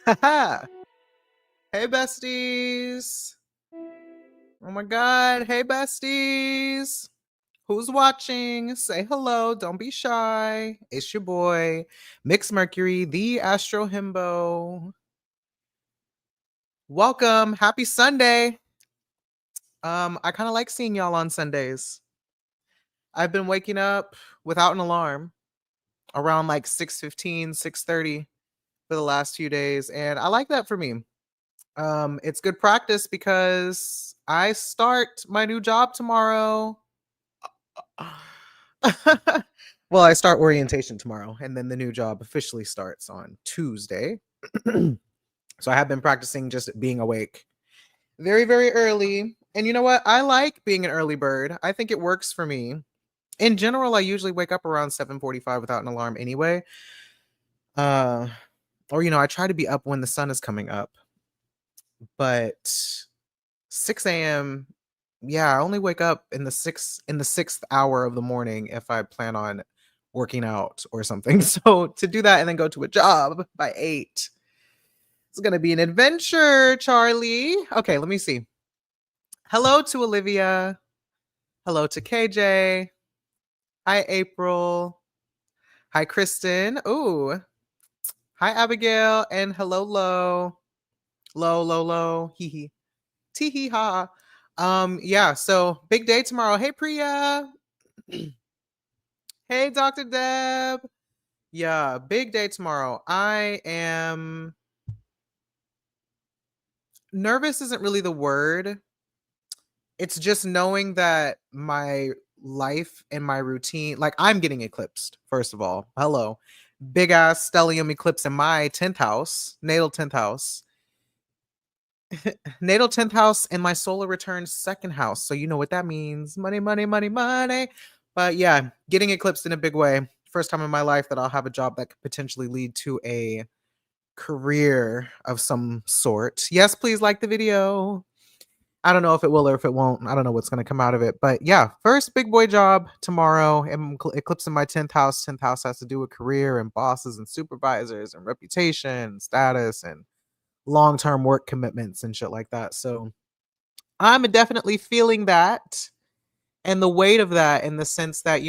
Haha. Hey, besties. Oh my God. Hey, besties. Who's watching? Say hello. Don't be shy. It's your boy, Mixed Mercury, the Astro Himbo. Welcome. Happy Sunday. I kind of like seeing y'all on Sundays. I've been waking up without an alarm around like 6:15, 6:30 for the last few days, and I like that for me. It's good practice because I start my new job tomorrow. Well, I start orientation tomorrow, and then the new job officially starts on Tuesday. So I have been practicing just being awake very, very early. And you know what? I like being an early bird. I think it works for me. In general, I usually wake up around 7:45 without an alarm anyway. Uh, or I try to be up when the sun is coming up. But 6 a.m. Yeah, I only wake up in the sixth hour of the morning if I plan on working out or something. So to do that and then go to a job by 8, it's gonna be an adventure, Charlie. Okay, let me see. Hello to Olivia. Hello to KJ. Hi, April. Hi, Kristen. Ooh. Hi, Abigail. And hello, Lo. Lo. Hee hee. Tee hee ha. Yeah, so big day tomorrow. Hey, Priya. Hey, Dr. Deb. Yeah, big day tomorrow. I am nervous, isn't really the word. It's just knowing that my life and my routine, like I'm getting eclipsed, first of all. Hello. Big ass stellium eclipse in my 10th house, natal 10th house. Natal 10th house and my solar return second house. So you know what that means. Money, money, money, money. But yeah, getting eclipsed in a big way. First time in my life that I'll have a job that could potentially lead to a career of some sort. Yes, please like the video. I don't know if it will or if it won't. I don't know what's going to come out of it. But yeah, first big boy job tomorrow. Eclipse in my 10th house. 10th house has to do with career and bosses and supervisors and reputation, status, and long-term work commitments and shit like that. So I'm definitely feeling that and the weight of that in the sense that,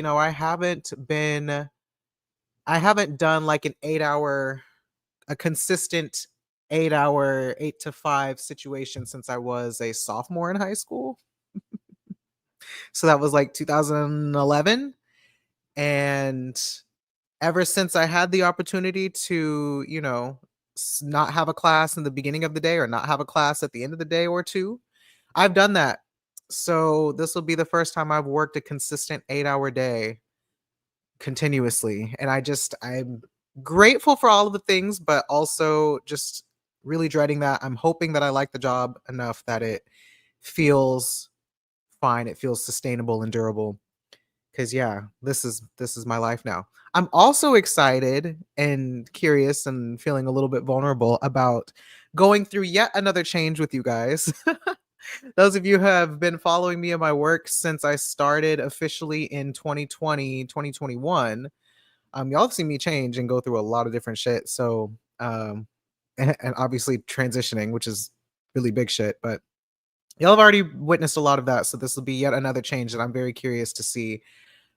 I haven't done like a consistent 8 hour, 8 to 5 situation since I was a sophomore in high school. So that was like 2011. And ever since I had the opportunity to, not have a class in the beginning of the day or not have a class at the end of the day or two, I've done that. So this will be the first time I've worked a consistent 8 hour day continuously. And I'm grateful for all of the things, but also just really dreading that. I'm hoping that I like the job enough that it feels fine. It feels sustainable and durable. Cause yeah, this is my life now. I'm also excited and curious and feeling a little bit vulnerable about going through yet another change with you guys. Those of you who have been following me in my work since I started officially in 2020, 2021, y'all have seen me change and go through a lot of different shit. So, and obviously transitioning, which is really big shit, but y'all have already witnessed a lot of that. So this will be yet another change that I'm very curious to see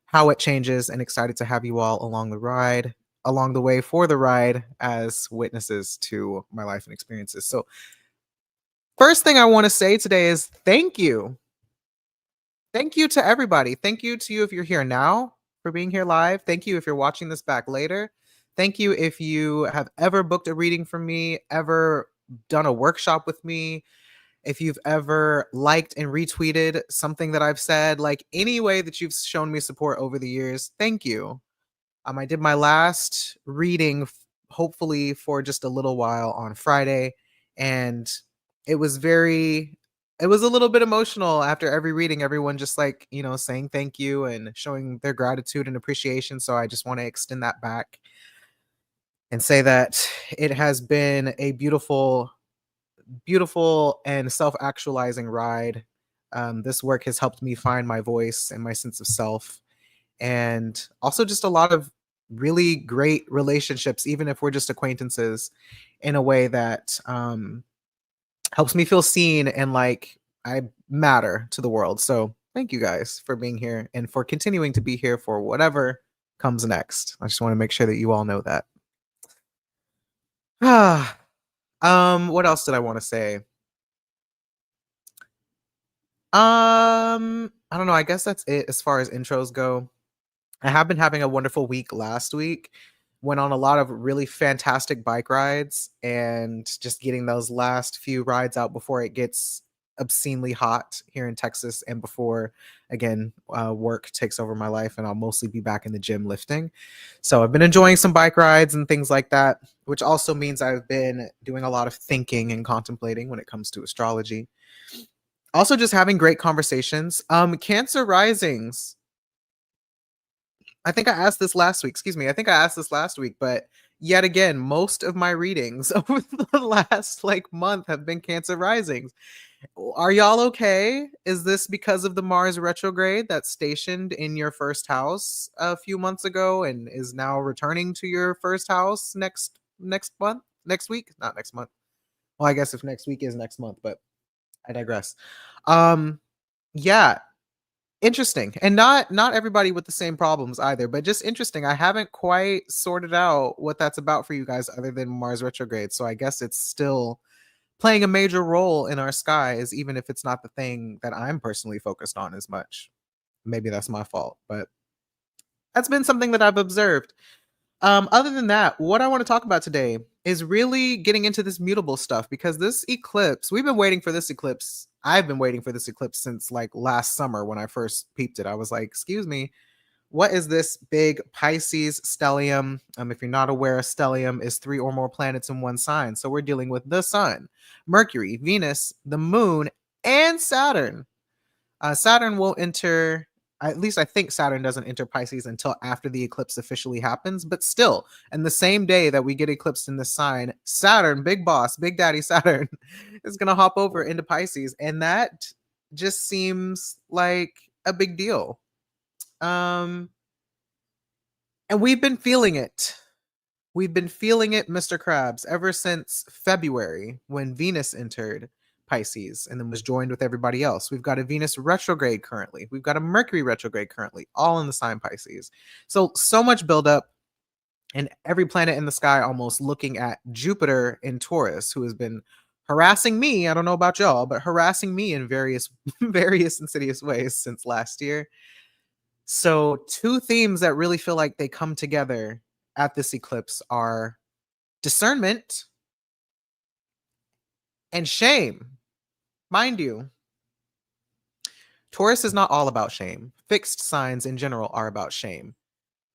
how it changes and excited to have you all along the way for the ride as witnesses to my life and experiences. So first thing I want to say today is thank you. Thank you to everybody. Thank you to you if you're here now for being here live. Thank you if you're watching this back later. Thank you if you have ever booked a reading from me, ever done a workshop with me, if you've ever liked and retweeted something that I've said, like any way that you've shown me support over the years. Thank you. I did my last reading, hopefully for just a little while on Friday, and it was it was a little bit emotional after every reading. Everyone just like saying thank you and showing their gratitude and appreciation. So I just want to extend that back and say that it has been a beautiful, beautiful and self-actualizing ride. This work has helped me find my voice and my sense of self, and also just a lot of really great relationships, even if we're just acquaintances, in a way that helps me feel seen and like I matter to the world. So thank you guys for being here and for continuing to be here for whatever comes next. I just want to make sure that you all know that. What else did I want to say? I don't know. I guess that's it as far as intros go. I have been having a wonderful week last week. Went on a lot of really fantastic bike rides and just getting those last few rides out before it gets obscenely hot here in Texas and before, again, work takes over my life and I'll mostly be back in the gym lifting. So I've been enjoying some bike rides and things like that, which also means I've been doing a lot of thinking and contemplating when it comes to astrology. Also, just having great conversations. Cancer risings. I think I asked this last week. Excuse me. I think I asked this last week, but yet again, most of my readings over the last like month have been Cancer risings. Are y'all okay? Is this because of the Mars retrograde that's stationed in your first house a few months ago and is now returning to your first house next month? Next week? Not next month. Well, I guess if next week is next month, but I digress. Um yeah, interesting. And not everybody with the same problems either, but just interesting. I haven't quite sorted out what that's about for you guys other than Mars retrograde. So I guess it's still playing a major role in our skies, even if it's not the thing that I'm personally focused on as much. Maybe that's my fault, but that's been something that I've observed. Other than that, what I want to talk about today is really getting into this mutable stuff because this eclipse, we've been waiting for this eclipse. I've been waiting for this eclipse since like last summer when I first peeped it. I was like, excuse me, what is this big Pisces stellium? If you're not aware, a stellium is 3 or more planets in one sign. So we're dealing with the sun, Mercury, Venus, the moon, and Saturn. Saturn will enter, at least I think Saturn doesn't enter Pisces until after the eclipse officially happens, but still, in the same day that we get eclipsed in this sign, Saturn, big boss, big daddy Saturn, is going to hop over into Pisces. And that just seems like a big deal. And we've been feeling it. We've been feeling it, Mr. Krabs, ever since February when Venus entered Pisces and then was joined with everybody else. We've got a Venus retrograde currently. We've got a Mercury retrograde currently, all in the sign Pisces. So much buildup, and every planet in the sky almost looking at Jupiter in Taurus, who has been harassing me. I don't know about y'all, but harassing me in various insidious ways since last year. So, two themes that really feel like they come together at this eclipse are discernment and shame. Mind you, Taurus is not all about shame. Fixed signs in general are about shame.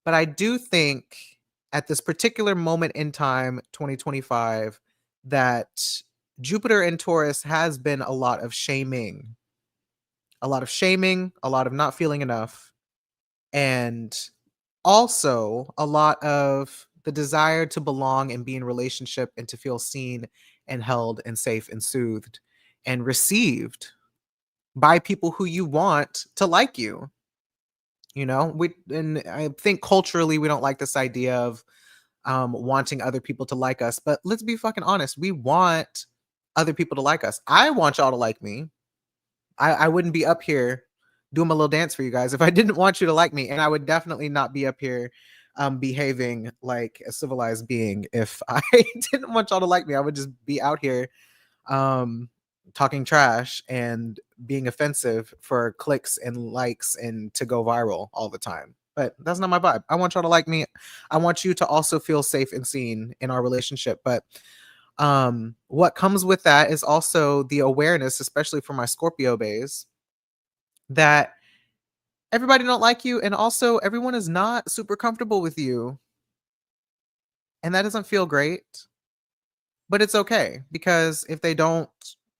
But I do think at this particular moment in time, 2025, that Jupiter in Taurus has been a lot of shaming, a lot of shaming, a lot of not feeling enough, and also a lot of the desire to belong and be in relationship and to feel seen and held and safe and soothed and received by people who you want to like you. You know, we and I think culturally we don't like this idea of wanting other people to like us, but let's be fucking honest. We want other people to like us. I want y'all to like me. I wouldn't be up here doing my little dance for you guys if I didn't want you to like me. And I would definitely not be up here behaving like a civilized being if I didn't want y'all to like me. I would just be out here um, talking trash and being offensive for clicks and likes and to go viral all the time. But that's not my vibe. I want y'all to like me. I want you to also feel safe and seen in our relationship. But what comes with that is also the awareness, especially for my Scorpio bays, that everybody don't like you and also everyone is not super comfortable with you, and that doesn't feel great, but it's okay because if they don't,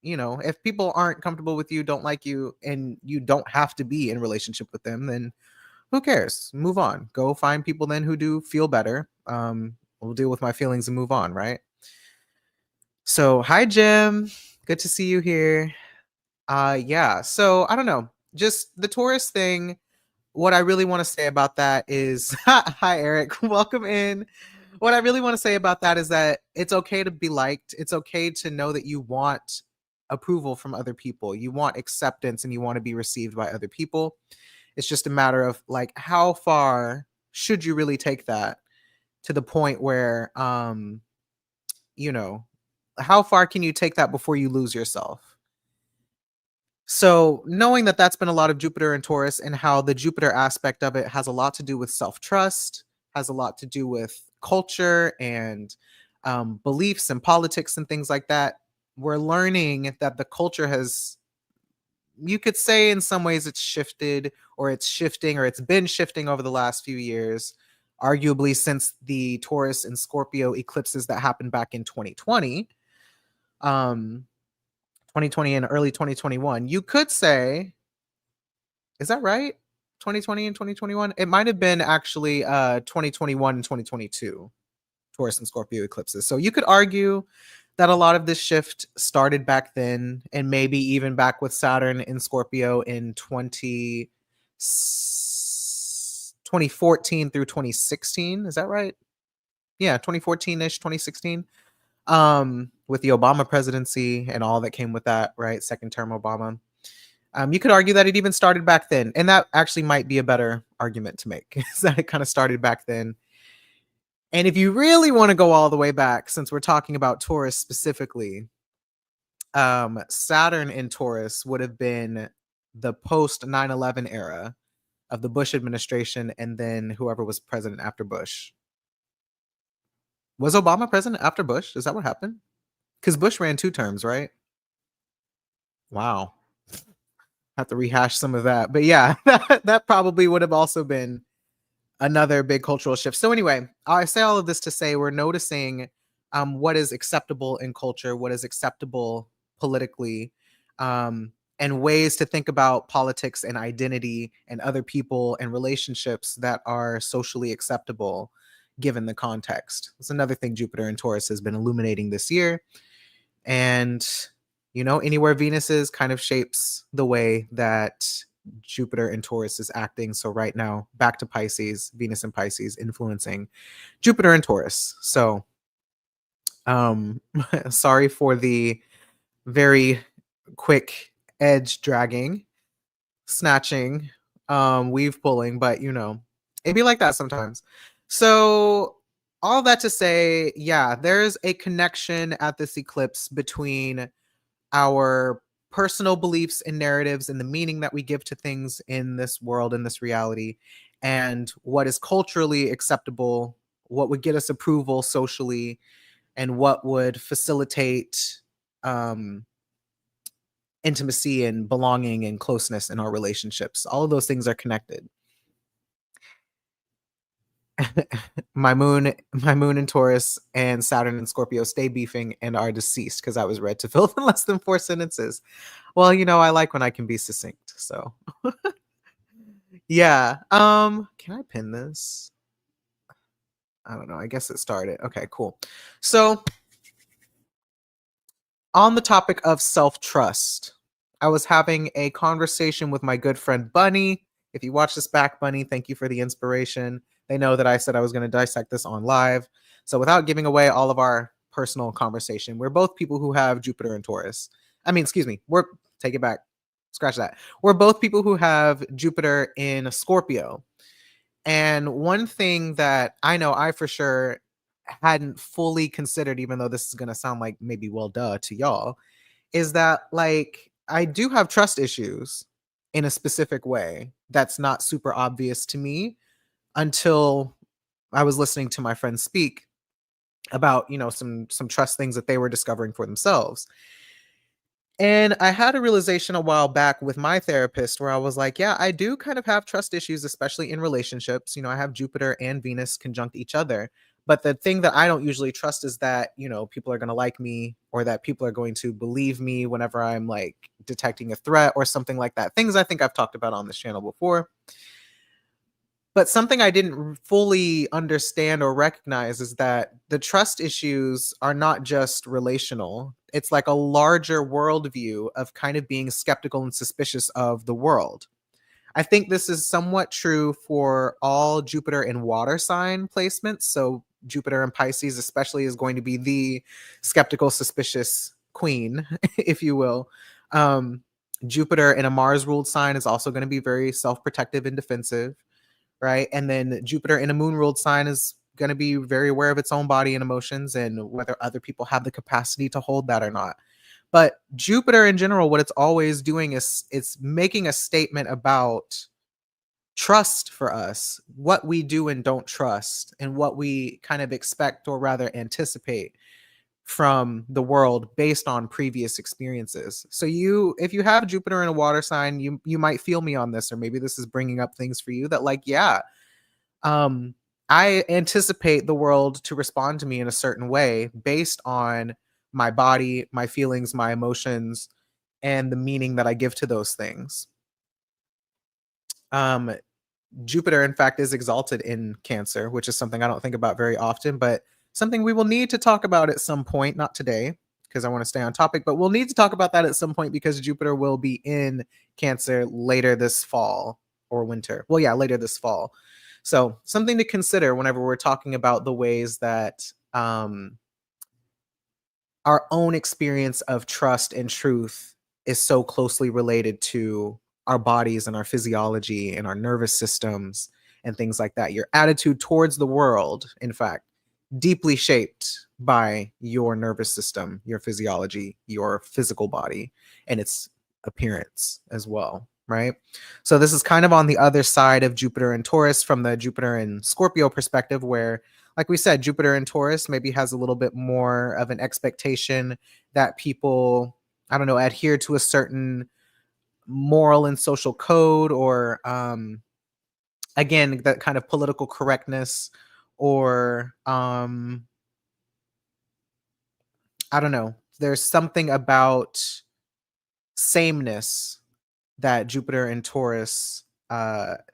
if people aren't comfortable with you, don't like you, and you don't have to be in relationship with them, then who cares? Move on. Go find people then who do feel better. We'll deal with my feelings and move on, right? So, hi Jim. Good to see you here. Yeah. So, I don't know. Just the Taurus thing, what I really want to say about that is hi Eric, welcome in. What I really want to say about that is that it's okay to be liked. It's okay to know that you want approval from other people. You want acceptance and you want to be received by other people. It's just a matter of like how far should you really take that to the point where you know, how far can you take that before you lose yourself? So, knowing that that's been a lot of Jupiter and Taurus, and how the Jupiter aspect of it has a lot to do with self trust, has a lot to do with culture and beliefs and politics and things like that, we're learning that the culture has, you could say, in some ways, it's shifted or it's shifting or it's been shifting over the last few years, arguably since the Taurus and Scorpio eclipses that happened back in 2020. Um, 2020 and early 2021. You could say, is that right? 2020 and 2021? It might have been actually 2021 and 2022 Taurus and Scorpio eclipses. So you could argue that a lot of this shift started back then, and maybe even back with Saturn in Scorpio in 2014 through 2016. Is that right? Yeah, 2014-ish, 2016. With the Obama presidency and all that came with that, right? Second term Obama. You could argue that it even started back then, and that actually might be a better argument to make, is that it kind of started back then. And if you really want to go all the way back, since we're talking about Taurus specifically, Saturn in Taurus would have been the post 9/11 era of the Bush administration, and then whoever was president after Bush. Was Obama president after Bush? Is that what happened? Because Bush ran 2 terms, right? Wow. Have to rehash some of that. But yeah, that probably would have also been another big cultural shift. So anyway, I say all of this to say we're noticing what is acceptable in culture, what is acceptable politically, and ways to think about politics and identity and other people and relationships that are socially acceptable given the context. It's another thing Jupiter and Taurus has been illuminating this year. And, anywhere Venus is kind of shapes the way that Jupiter and Taurus is acting. So right now, back to Pisces, Venus and Pisces influencing Jupiter and Taurus. So sorry for the very quick edge dragging, snatching, weave pulling, but it'd be like that sometimes. So all that to say, yeah, there's a connection at this eclipse between our personal beliefs and narratives and the meaning that we give to things in this world, in this reality, and what is culturally acceptable, what would get us approval socially, and what would facilitate um, intimacy and belonging and closeness in our relationships. All of those things are connected. My moon in Taurus and Saturn in Scorpio stay beefing and are deceased because I was read to fill in less than 4 sentences. Well, I like when I can be succinct. So yeah. Can I pin this? I don't know. I guess it started. Okay, cool. So on the topic of self-trust, I was having a conversation with my good friend Bunny. If you watch this back, Bunny, thank you for the inspiration. They know that I said I was going to dissect this on live. So without giving away all of our personal conversation, we're both people who have Jupiter and Taurus. I mean, excuse me, take it back. Scratch that. We're both people who have Jupiter in Scorpio. And one thing that I know I for sure hadn't fully considered, even though this is going to sound like maybe well duh to y'all, is that like I do have trust issues in a specific way that's not super obvious to me until I was listening to my friends speak about, some trust things that they were discovering for themselves. And I had a realization a while back with my therapist where I was like, yeah, I do kind of have trust issues, especially in relationships. I have Jupiter and Venus conjunct each other. But the thing that I don't usually trust is that, people are going to like me or that people are going to believe me whenever I'm like detecting a threat or something like that. Things I think I've talked about on this channel before. But something I didn't fully understand or recognize is that the trust issues are not just relational. It's like a larger worldview of kind of being skeptical and suspicious of the world. I think this is somewhat true for all Jupiter and water sign placements. So Jupiter and Pisces especially is going to be the skeptical, suspicious queen, if you will. Um, Jupiter in a Mars ruled sign is also going to be very self-protective and defensive, right? And then Jupiter in a moon ruled sign is going to be very aware of its own body and emotions and whether other people have the capacity to hold that or not. But Jupiter in general, what it's always doing is it's making a statement about trust for us, what we do and don't trust, and what we kind of expect or rather anticipate from the world based on previous experiences. So if you have Jupiter in a water sign, you might feel me on this, or maybe this is bringing up things for you that like, yeah, um I anticipate the world to respond to me in a certain way based on my body, my feelings, my emotions, and the meaning that I give to those things. um Jupiter, in fact, is exalted in Cancer, which is something I don't think about very often, but something we will need to talk about at some point, not today, because I want to stay on topic, but we'll need to talk about that at some point because Jupiter will be in Cancer later this fall or winter. Well, yeah, later this fall. So, something to consider whenever we're talking about the ways that our own experience of trust and truth is so closely related to our bodies and our physiology and our nervous systems and things like that. Your attitude towards the world, in fact, deeply shaped by your nervous system, your physiology, your physical body, and its appearance as well, right? So, this is kind of on the other side of Jupiter and Taurus from the Jupiter and Scorpio perspective, where like we said, Jupiter in Taurus maybe has a little bit more of an expectation that people, I don't know, adhere to a certain moral and social code or, again, that kind of political correctness or, I don't know, there's something about sameness that Jupiter and Taurus,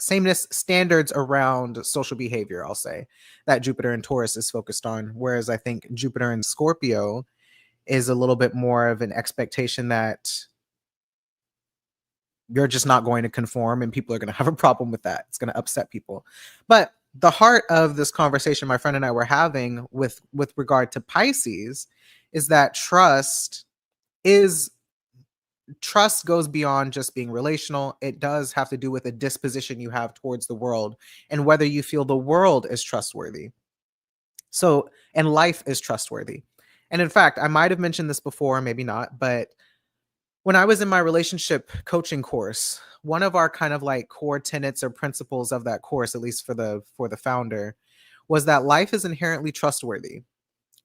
sameness standards around social behavior, I'll say, that Jupiter and Taurus is focused on. Whereas I think Jupiter and Scorpio is a little bit more of an expectation that you're just not going to conform and people are going to have a problem with that. It's going to upset people. But the heart of this conversation my friend and I were having with regard to Pisces is that is trust goes beyond just being relational. It does have to do with a disposition you have towards the world and whether you feel the world is trustworthy. So, and life is trustworthy. And in fact, I might have mentioned this before, maybe not, but when I was in my relationship coaching course, one of our kind of like core tenets or principles of that course, at least for the founder, was that life is inherently trustworthy.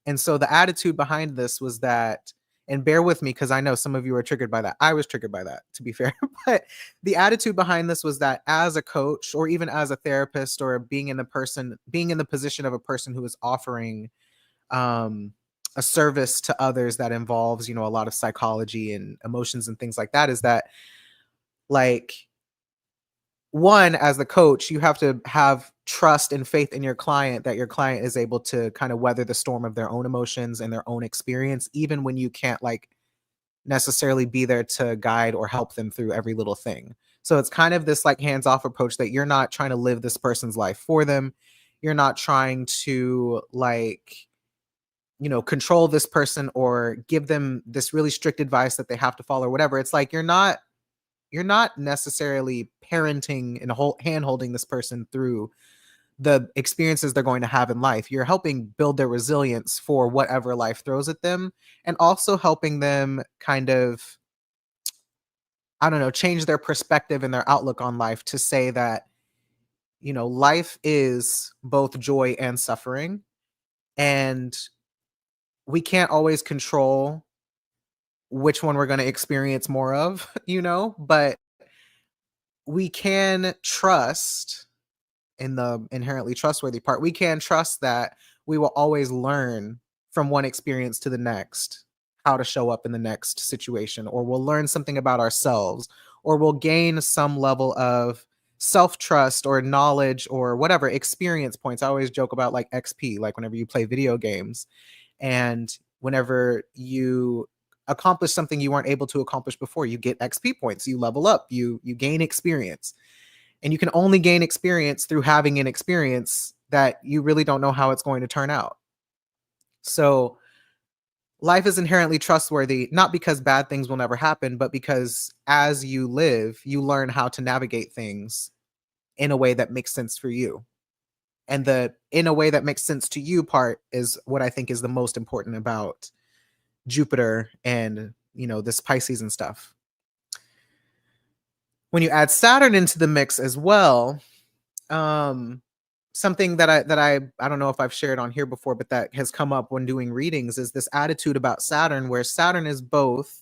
And so the attitude behind this was that, and bear with me because I know some of you are triggered by that. I was triggered by that, to be fair. But the attitude behind this was that as a coach or even as a therapist or being in the position of a person who is offering um a service to others that involves, a lot of psychology and emotions and things like that, is that like one, as the coach, you have to have trust and faith in your client that your client is able to kind of weather the storm of their own emotions and their own experience, even when you can't like necessarily be there to guide or help them through every little thing. So it's kind of this like hands off approach that you're not trying to live this person's life for them. You're not trying to like, control this person or give them this really strict advice that they have to follow or whatever. It's like you're not necessarily parenting and hand holding this person through the experiences they're going to have in life. You're helping build their resilience for whatever life throws at them and also helping them kind of, I don't know, change their perspective and their outlook on life to say that, life is both joy and suffering. And we can't always control which one we're going to experience more of, but we can trust in the inherently trustworthy part. We can trust that we will always learn from one experience to the next how to show up in the next situation, or we'll learn something about ourselves, or we'll gain some level of self trust or knowledge or whatever experience points. I always joke about like XP, like whenever you play video games and whenever you accomplish something you weren't able to accomplish before, you get XP points, you level up, you gain experience. And you can only gain experience through having an experience that you really don't know how it's going to turn out. So life is inherently trustworthy, not because bad things will never happen, but because as you live, you learn how to navigate things in a way that makes sense for you. And the in a way that makes sense to you part is what I think is the most important about Jupiter and, this Pisces and stuff. When you add Saturn into the mix as well, um something that I don't know if I've shared on here before, but that has come up when doing readings is this attitude about Saturn, where Saturn is both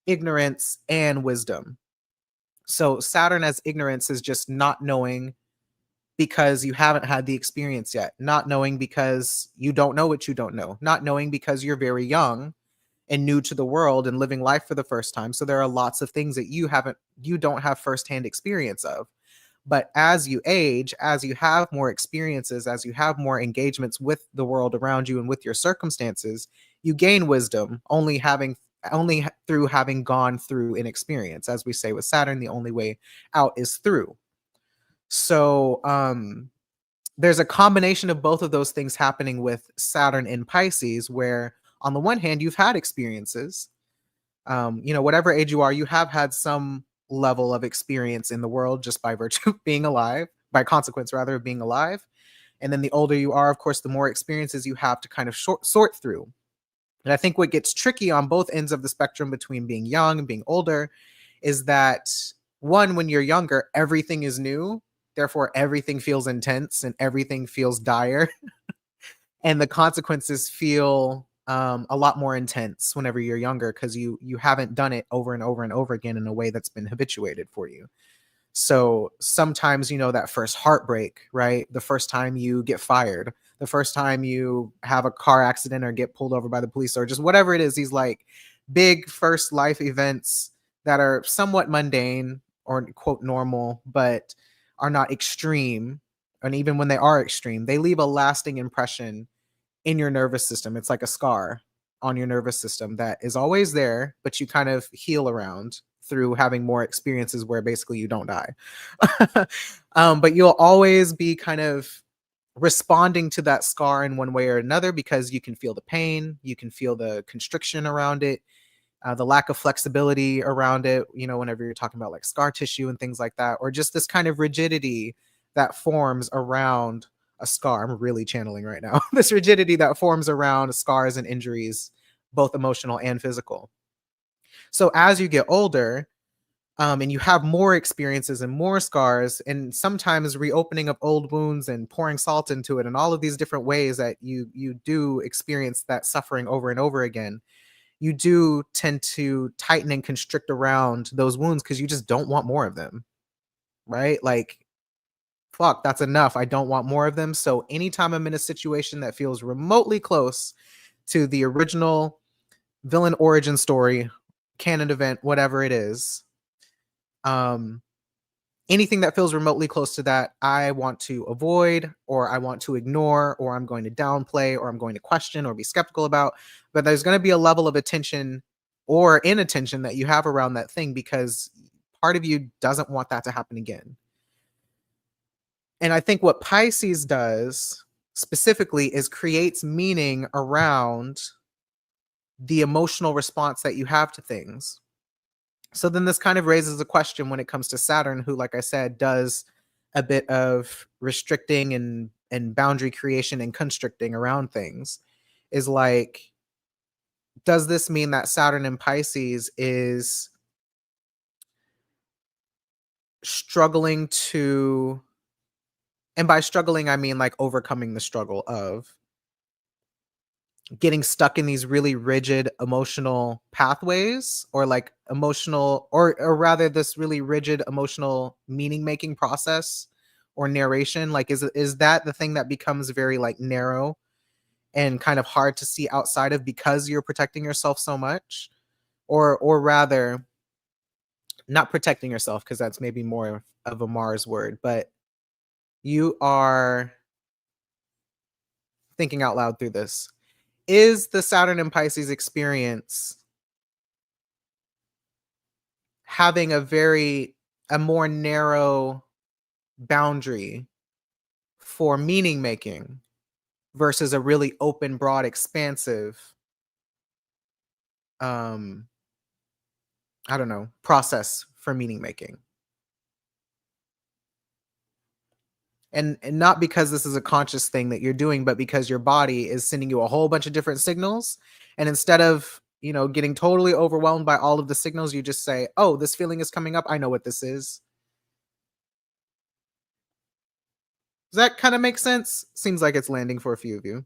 ignorance and wisdom. So Saturn as ignorance is just not knowing because you haven't had the experience yet, not knowing because you don't know what you don't know, not knowing because you're very young and new to the world and living life for the first time. So there are lots of things that you don't have firsthand experience of. But as you age, as you have more experiences, as you have more engagements with the world around you and with your circumstances, you gain wisdom only through having gone through an experience. As we say with Saturn, the only way out is through. So there's a combination of both of those things happening with Saturn in Pisces, where on the one hand, you've had experiences. Whatever age you are, you have had some level of experience in the world just by virtue of being alive, by consequence rather of being alive. And then the older you are, of course, the more experiences you have to kind of sort through. And I think what gets tricky on both ends of the spectrum between being young and being older is that, one, when you're younger, everything is new. Therefore, everything feels intense and everything feels dire. And the consequences feel a lot more intense whenever you're younger because you haven't done it over and over and over again in a way that's been habituated for you. So sometimes, that first heartbreak, right? The first time you get fired, the first time you have a car accident or get pulled over by the police or just whatever it is, these like big first life events that are somewhat mundane or quote normal, but are not extreme. And even when they are extreme, they leave a lasting impression in your nervous system. It's like a scar on your nervous system that is always there, but you kind of heal around through having more experiences where basically you don't die. But you'll always be kind of responding to that scar in one way or another because you can feel the pain, you can feel the constriction around it, the lack of flexibility around it, whenever you're talking about like scar tissue and things like that, or just this kind of rigidity that forms around a scar. I'm really channeling right now. This rigidity that forms around scars and injuries, both emotional and physical. So as you get older, and you have more experiences and more scars, and sometimes reopening of old wounds and pouring salt into it, and all of these different ways that you do experience that suffering over and over again, you do tend to tighten and constrict around those wounds because you just don't want more of them, right? Like, fuck, that's enough. I don't want more of them. So anytime I'm in a situation that feels remotely close to the original villain origin story, canon event, whatever it is, um, anything that feels remotely close to that, I want to avoid, or I want to ignore, or I'm going to downplay, or I'm going to question or be skeptical about. But there's going to be a level of attention or inattention that you have around that thing because part of you doesn't want that to happen again. And I think what Pisces does specifically is creates meaning around the emotional response that you have to things. So then this kind of raises a question when it comes to Saturn, who, like I said, does a bit of restricting and boundary creation and constricting around things. Is like, does this mean that Saturn in Pisces is struggling to, and by struggling, I mean like overcoming the struggle of getting stuck in these really rigid emotional pathways, or like emotional, or rather this really rigid emotional meaning making process or narration? Like, is that the thing that becomes very like narrow and kind of hard to see outside of because you're protecting yourself so much? Or rather, not protecting yourself, because that's maybe more of a Mars word, but you are thinking out loud through this. Is the Saturn and Pisces experience having a more narrow boundary for meaning making versus a really open, broad, expansive, um, I don't know, process for meaning making. And not because this is a conscious thing that you're doing, but because your body is sending you a whole bunch of different signals. And instead of, getting totally overwhelmed by all of the signals, you just say, oh, this feeling is coming up. I know what this is. Does that kind of make sense? Seems like it's landing for a few of you.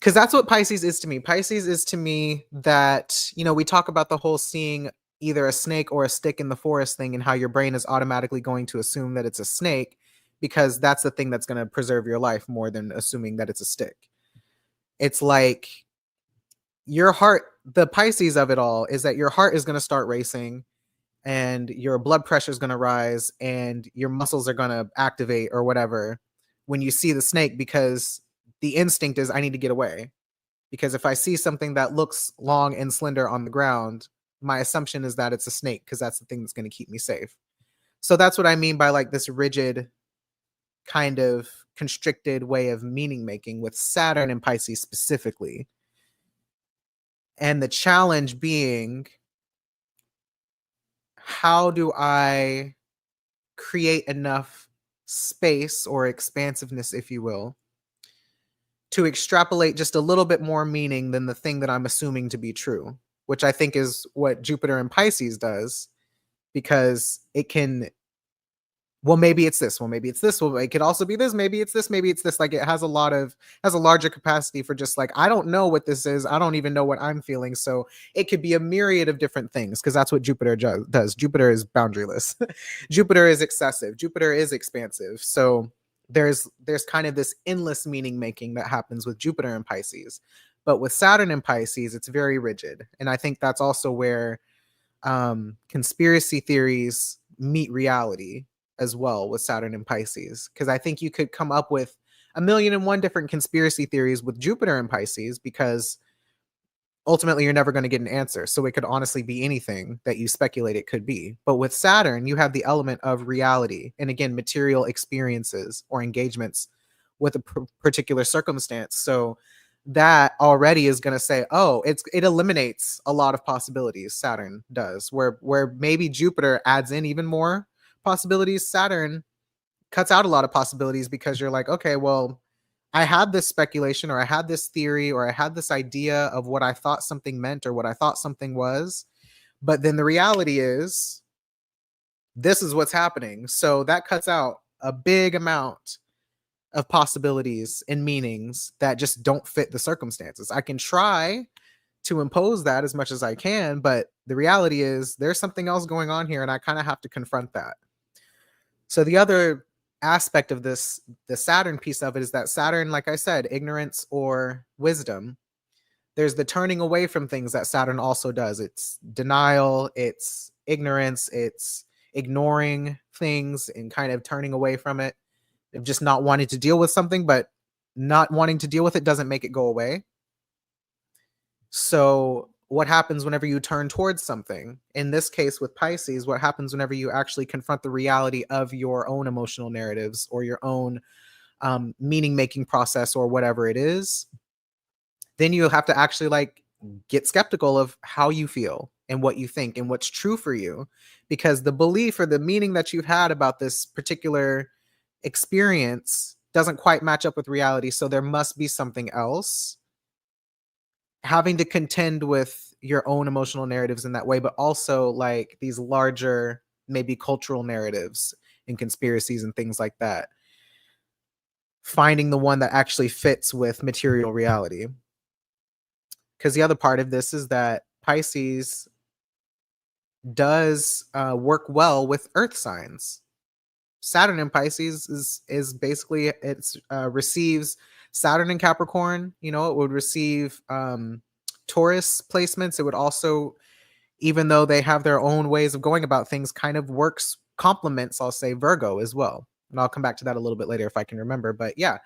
Because that's what Pisces is to me. Pisces is to me that, we talk about the whole seeing either a snake or a stick in the forest thing, and how your brain is automatically going to assume that it's a snake because that's the thing that's going to preserve your life more than assuming that it's a stick. It's like your heart, the Pisces of it all is that your heart is going to start racing and your blood pressure is going to rise and your muscles are going to activate or whatever when you see the snake, because the instinct is I need to get away. Because if I see something that looks long and slender on the ground, my assumption is that it's a snake because that's the thing that's going to keep me safe. So that's what I mean by like this rigid kind of constricted way of meaning making with Saturn and Pisces specifically. And the challenge being, how do I create enough space or expansiveness, if you will, to extrapolate just a little bit more meaning than the thing that I'm assuming to be true, which I think is what Jupiter and Pisces does, because it can, well, maybe it's this, well, maybe it's this, well, it could also be this, maybe it's this, maybe it's this. Like it has a larger capacity for just like, I don't know what this is. I don't even know what I'm feeling. So it could be a myriad of different things, because that's what Jupiter does. Jupiter is boundaryless. Jupiter is excessive. Jupiter is expansive. So there's kind of this endless meaning making that happens with Jupiter and Pisces. But with Saturn and Pisces, it's very rigid. And I think that's also where conspiracy theories meet reality as well with Saturn and Pisces. Because I think you could come up with a million and one different conspiracy theories with Jupiter and Pisces, because ultimately you're never going to get an answer. So it could honestly be anything that you speculate it could be. But with Saturn, you have the element of reality and again, material experiences or engagements with a particular circumstance. So that already is going to say, oh, it eliminates a lot of possibilities. Saturn does, where maybe Jupiter adds in even more possibilities. Saturn cuts out a lot of possibilities, because you're like, okay, well, I had this speculation or I had this theory or I had this idea of what I thought something meant or what I thought something was. But then the reality is this is what's happening. So that cuts out a big amount of possibilities and meanings that just don't fit the circumstances. I can try to impose that as much as I can, but the reality is there's something else going on here and I kind of have to confront that. So the other aspect of this, the Saturn piece of it, is that Saturn, like I said, ignorance or wisdom. There's the turning away from things that Saturn also does. It's denial, it's ignorance, it's ignoring things and kind of turning away from it, of just not wanting to deal with something, but not wanting to deal with it doesn't make it go away. So what happens whenever you turn towards something? In this case with Pisces, what happens whenever you actually confront the reality of your own emotional narratives or your own meaning making process or whatever it is? Then you have to actually like get skeptical of how you feel and what you think and what's true for you, because the belief or the meaning that you've had about this particular experience doesn't quite match up with reality. So there must be something else. Having to contend with your own emotional narratives in that way, but also like these larger, maybe cultural narratives and conspiracies and things like that. Finding the one that actually fits with material reality. Because the other part of this is that Pisces does work well with earth signs. Saturn in Pisces is basically, it's receives Saturn in Capricorn. It would receive Taurus placements. It would also, even though they have their own ways of going about things, kind of complements, I'll say, Virgo as well. And I'll come back to that a little bit later if I can remember. But yeah,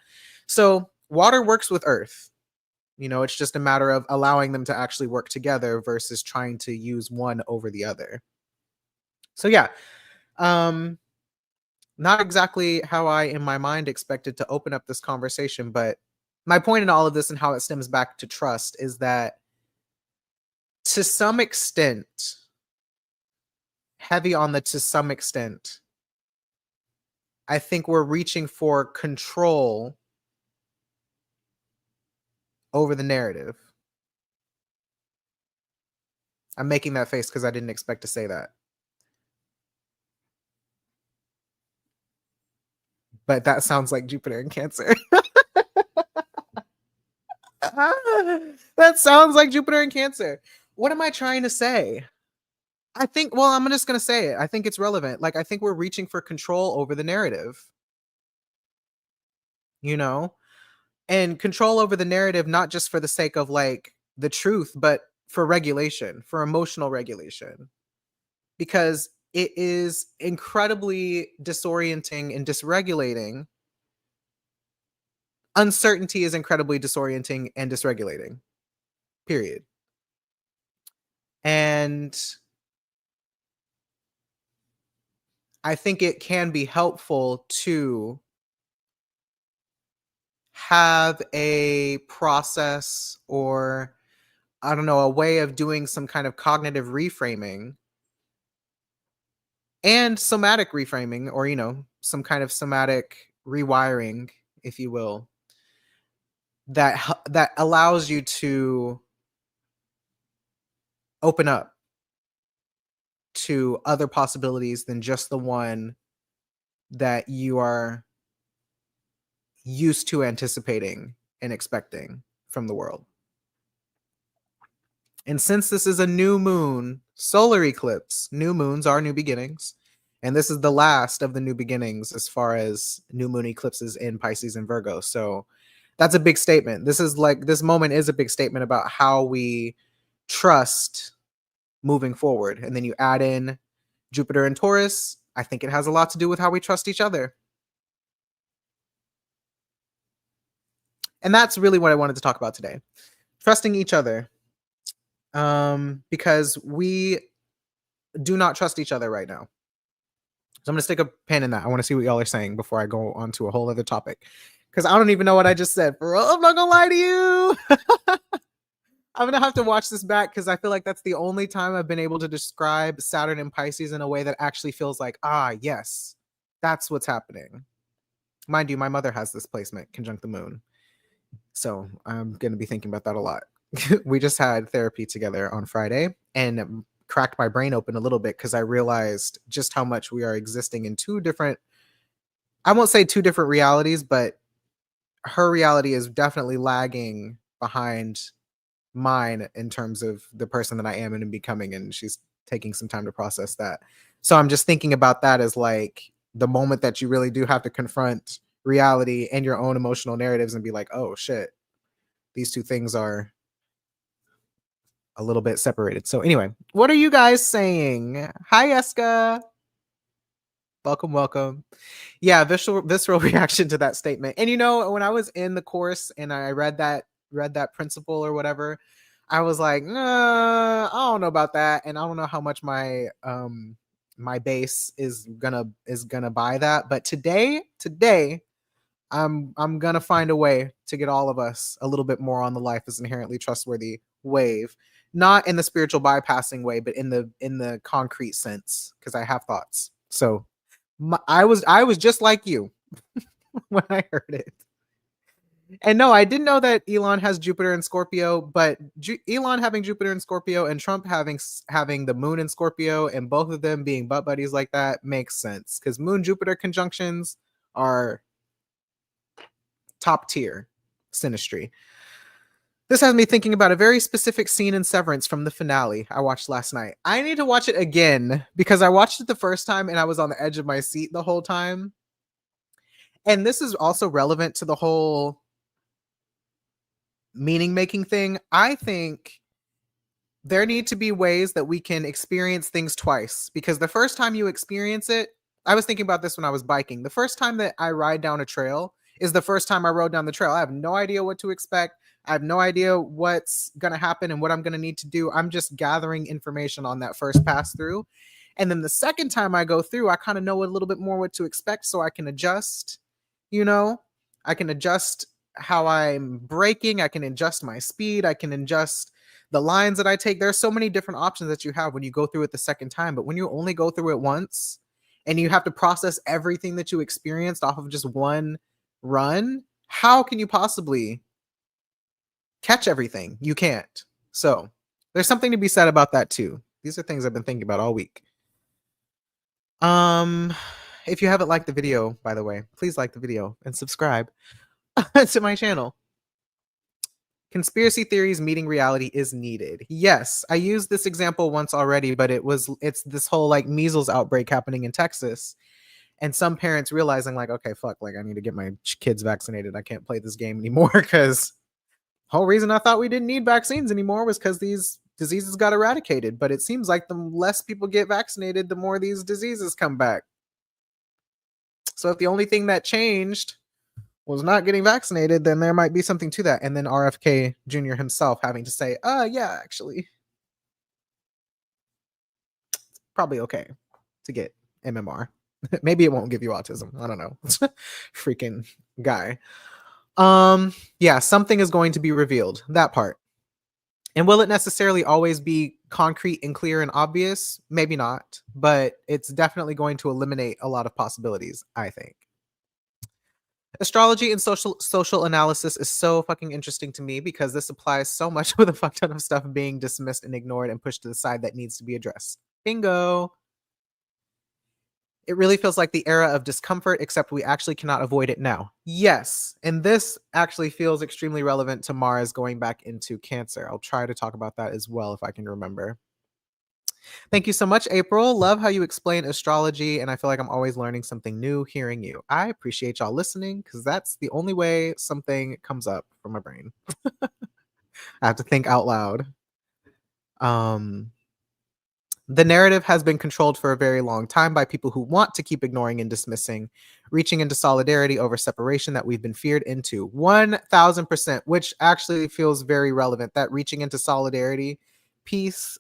so water works with earth. It's just a matter of allowing them to actually work together versus trying to use one over the other. So yeah, Not exactly how I, in my mind, expected to open up this conversation, but my point in all of this and how it stems back to trust is that to some extent, heavy on the to some extent, I think we're reaching for control over the narrative. I'm making that face because I didn't expect to say that. But that sounds like Jupiter in Cancer. That sounds like Jupiter in Cancer. What am I trying to say? I think, well, I'm just going to say it. I think it's relevant. Like, I think we're reaching for control over the narrative, you know? And control over the narrative, not just for the sake of like the truth, but for regulation, for emotional regulation, because it is incredibly disorienting and dysregulating. Uncertainty is incredibly disorienting and dysregulating, period. And I think it can be helpful to have a process, or I don't know, a way of doing some kind of cognitive reframing and somatic reframing, or, some kind of somatic rewiring, if you will, that allows you to open up to other possibilities than just the one that you are used to anticipating and expecting from the world. And since this is a new moon solar eclipse, new moons are new beginnings. And this is the last of the new beginnings as far as new moon eclipses in Pisces and Virgo. So that's a big statement. This moment is a big statement about how we trust moving forward. And then you add in Jupiter and Taurus. I think it has a lot to do with how we trust each other. And that's really what I wanted to talk about today. Trusting each other. Because we do not trust each other right now. So I'm going to stick a pin in that. I want to see what y'all are saying before I go on to a whole other topic. Because I don't even know what I just said. I'm not going to lie to you. I'm going to have to watch this back because I feel like that's the only time I've been able to describe Saturn and Pisces in a way that actually feels like, yes, that's what's happening. Mind you, my mother has this placement, conjunct the moon. So I'm going to be thinking about that a lot. We just had therapy together on Friday and cracked my brain open a little bit because I realized just how much we are existing in two different, I won't say two different realities, but her reality is definitely lagging behind mine in terms of the person that I am and becoming, and she's taking some time to process that. So I'm just thinking about that as like the moment that you really do have to confront reality and your own emotional narratives and be like, oh shit, these two things are a little bit separated. So anyway, what are you guys saying? Hi, Eska. Welcome. Yeah, visceral reaction to that statement. And when I was in the course and I read that principle or whatever, I was like, I don't know about that, and I don't know how much my my base is gonna buy that. But today, I'm gonna find a way to get all of us a little bit more on the life is inherently trustworthy wave, not in the spiritual bypassing way, but in the concrete sense, because I have thoughts. So I was just like you when I heard it. And no, I didn't know that Elon has Jupiter in Scorpio, but Elon having Jupiter in Scorpio and Trump having the moon in Scorpio, and both of them being butt buddies like that makes sense, because moon Jupiter conjunctions are top tier synastry. This has me thinking about a very specific scene in Severance from the finale I watched last night. I need to watch it again because I watched it the first time and I was on the edge of my seat the whole time. And this is also relevant to the whole meaning making thing. I think there need to be ways that we can experience things twice, because the first time you experience it, I was thinking about this when I was biking. The first time that I ride down a trail is the first time I rode down the trail. I have no idea what to expect. I have no idea what's going to happen and what I'm going to need to do. I'm just gathering information on that first pass through. And then the second time I go through, I kind of know a little bit more what to expect so I can adjust, you know? I can adjust how I'm braking, I can adjust my speed, I can adjust the lines that I take. There's so many different options that you have when you go through it the second time, but when you only go through it once and you have to process everything that you experienced off of just one run, how can you possibly catch everything? You can't. So, there's something to be said about that too. These are things I've been thinking about all week. Um, if you haven't liked the video, by the way, please like the video and subscribe to my channel. Conspiracy theories meeting reality is needed. Yes, I used this example once already, but it's this whole like measles outbreak happening in Texas, and some parents realizing like, okay, fuck, like I need to get my kids vaccinated. I can't play this game anymore because whole reason I thought we didn't need vaccines anymore was because these diseases got eradicated. But it seems like the less people get vaccinated, the more these diseases come back. So if the only thing that changed was not getting vaccinated, then there might be something to that. And then RFK Jr. himself having to say, yeah, actually, probably okay to get MMR. Maybe it won't give you autism. I don't know. Freaking guy. Yeah, something is going to be revealed. That part. And will it necessarily always be concrete and clear and obvious? Maybe not, but it's definitely going to eliminate a lot of possibilities, I think. Astrology and social analysis is so fucking interesting to me because this applies so much with a fuck ton of stuff being dismissed and ignored and pushed to the side that needs to be addressed. Bingo. It really feels like the era of discomfort, except we actually cannot avoid it now. Yes. And this actually feels extremely relevant to Mars going back into Cancer. I'll try to talk about that as well if I can remember. Thank you so much, April. Love how you explain astrology, and I feel like I'm always learning something new hearing you. I appreciate y'all listening because that's the only way something comes up from my brain. I have to think out loud. The narrative has been controlled for a very long time by people who want to keep ignoring and dismissing, reaching into solidarity over separation that we've been feared into. 1000%, which actually feels very relevant. That reaching into solidarity piece,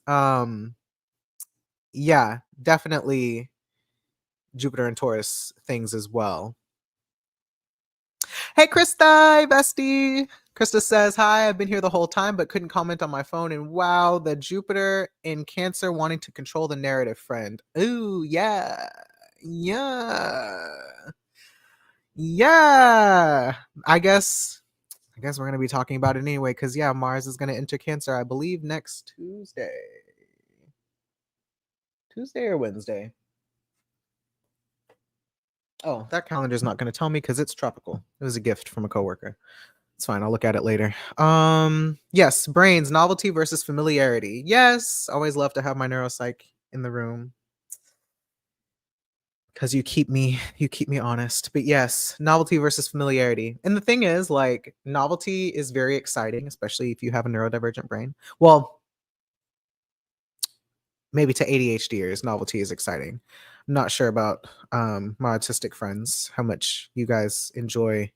yeah, definitely Jupiter and Taurus things as well. Hey, Krista, bestie. Krista says, hi, I've been here the whole time, but couldn't comment on my phone. And wow, the Jupiter in Cancer wanting to control the narrative, friend. Ooh, yeah. Yeah. Yeah. I guess we're going to be talking about it anyway, because yeah, Mars is going to enter Cancer, I believe, next Tuesday. Tuesday or Wednesday? Oh, that calendar's not going to tell me because it's tropical. It was a gift from a coworker. It's fine. I'll look at it later. Yes, brains, novelty versus familiarity. Yes, always love to have my neuropsych in the room because you keep me honest. But yes, novelty versus familiarity. And the thing is, like, novelty is very exciting, especially if you have a neurodivergent brain. Well, maybe to ADHDers, novelty is exciting. I'm not sure about my autistic friends, how much you guys enjoy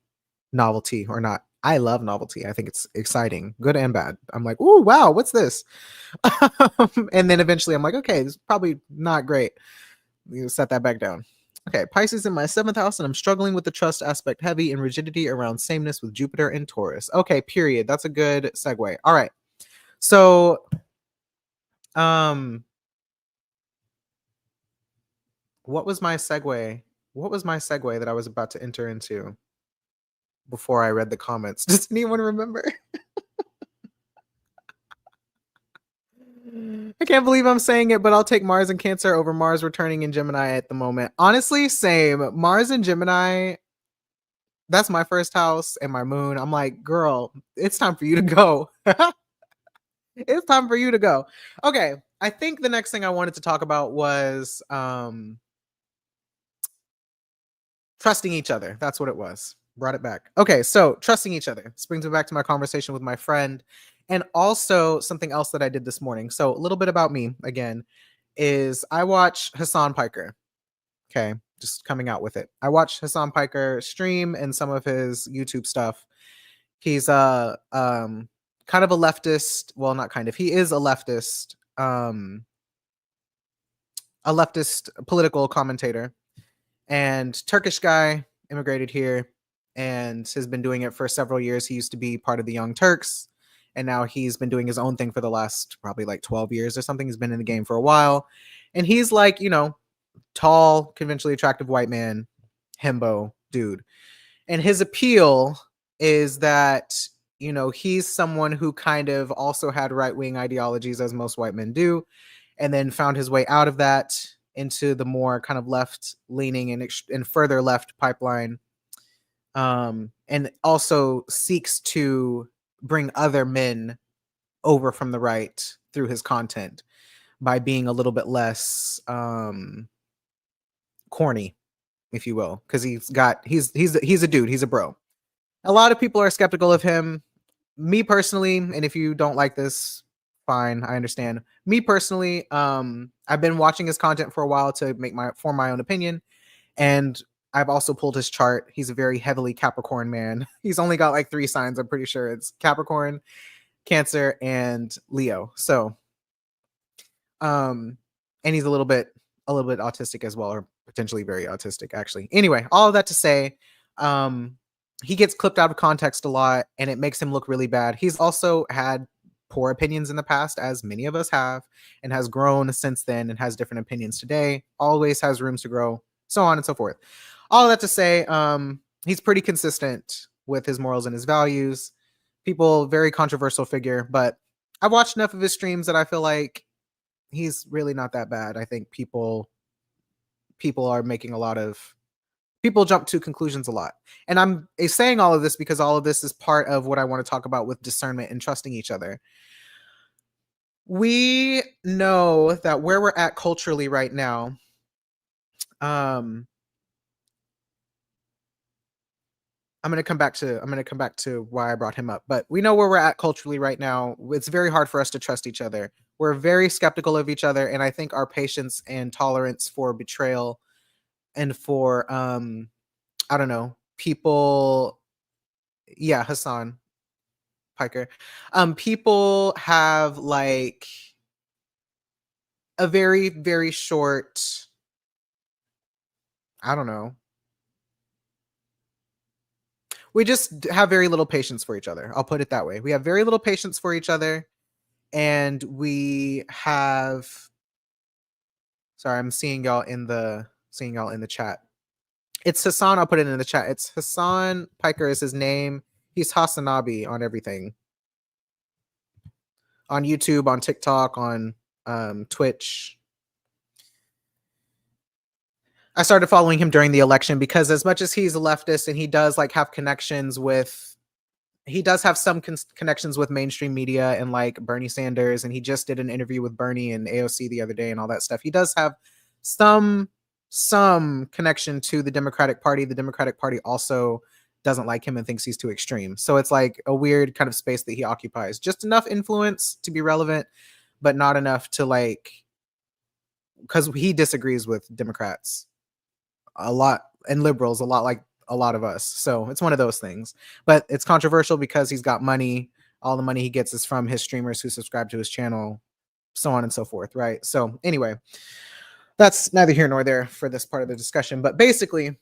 novelty or not. I love novelty. I think it's exciting, good and bad. I'm like, ooh, wow, what's this? And then eventually I'm like, okay, this is probably not great. You set that back down. Okay, Pisces in my 7th house, and I'm struggling with the trust aspect, heavy and rigidity around sameness with Jupiter and Taurus. Okay, period. That's a good segue. All right. So, what was my segue? What was my segue that I was about to enter into before I read the comments? Does anyone remember? I can't believe I'm saying it, but I'll take Mars and Cancer over Mars returning in Gemini at the moment. Honestly, same. Mars and Gemini, that's my first house and my moon. I'm like, girl, it's time for you to go. It's time for you to go. Okay. I think the next thing I wanted to talk about was trusting each other. That's what it was. Brought it back. Okay, so trusting each other. This brings me back to my conversation with my friend, and also something else that I did this morning. So a little bit about me again is I watch Hassan Piker. Okay, just coming out with it. I watch Hassan Piker stream and some of his YouTube stuff. He's kind of a leftist. Well, not kind of. He is a leftist. a leftist political commentator, and Turkish guy, immigrated here and has been doing it for several years. He used to be part of the Young Turks, and now he's been doing his own thing for the last probably like 12 years or something. He's been in the game for a while. And he's like, tall, conventionally attractive white man, himbo dude. And his appeal is that, he's someone who kind of also had right-wing ideologies, as most white men do, and then found his way out of that into the more kind of left leaning and further left pipeline, and also seeks to bring other men over from the right through his content by being a little bit less corny, if you will, because he's a dude, he's a bro. A lot of people are skeptical of him. Me personally, and if you don't like this, fine, I understand. Me personally, I've been watching his content for a while to form my own opinion, and I've also pulled his chart. He's a very heavily Capricorn man. He's only got like 3 signs. I'm pretty sure it's Capricorn, Cancer, and Leo. So, and he's a little bit autistic as well, or potentially very autistic, actually. Anyway, all of that to say, he gets clipped out of context a lot, and it makes him look really bad. He's also had poor opinions in the past, as many of us have, and has grown since then and has different opinions today, always has rooms to grow, so on and so forth. All that to say, he's pretty consistent with his morals and his values. People, very controversial figure, but I've watched enough of his streams that I feel like he's really not that bad. I think people are making people jump to conclusions a lot. And I'm saying all of this because all of this is part of what I want to talk about with discernment and trusting each other. We know that where we're at culturally right now, I'm going to come back to why I brought him up, but we know where we're at culturally right now. It's very hard for us to trust each other. We're very skeptical of each other, and I think our patience and tolerance for betrayal and for I don't know, people, yeah, Hassan Piker. People have like a very, very short, I don't know. We just have very little patience for each other. I'll put it that way. We have very little patience for each other, and we have, sorry, I'm seeing y'all in the chat. It's Hassan. I'll put it in the chat. It's Hassan Piker is his name. He's Hassanabi on everything. On YouTube, on TikTok, on Twitch. I started following him during the election because as much as he's a leftist and he does like have connections with, he does have some connections with mainstream media and like Bernie Sanders, and he just did an interview with Bernie and AOC the other day and all that stuff. He does have some connection to the Democratic Party. The Democratic Party also doesn't like him and thinks he's too extreme. So it's like a weird kind of space that he occupies. Just enough influence to be relevant, but not enough to like, because he disagrees with Democrats a lot and liberals a lot, like a lot of us. So it's one of those things, but it's controversial because he's got money. All the money he gets is from his streamers who subscribe to his channel, so on and so forth. Right. So anyway, that's neither here nor there for this part of the discussion, but basically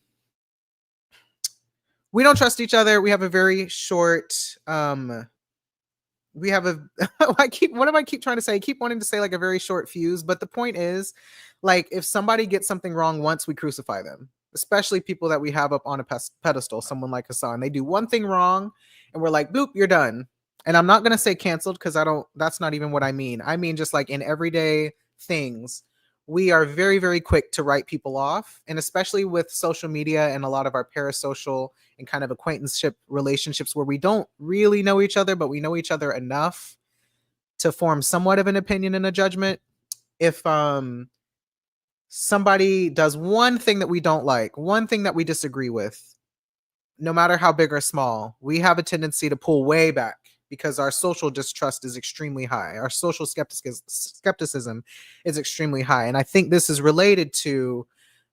we don't trust each other. We have a very short, we have a, what do I keep trying to say? I keep wanting to say like a very short fuse, but the point is, like, if somebody gets something wrong once, we crucify them, especially people that we have up on a pedestal, someone like Hassan. They do one thing wrong and we're like, boop, you're done. And I'm not going to say canceled because that's not even what I mean. I mean, just like in everyday things, we are very, very quick to write people off. And especially with social media and a lot of our parasocial and kind of acquaintanceship relationships where we don't really know each other, but we know each other enough to form somewhat of an opinion and a judgment. If somebody does one thing that we don't like, one thing that we disagree with, no matter how big or small, we have a tendency to pull way back because our social distrust is extremely high. Our social skepticism is extremely high. And I think this is related to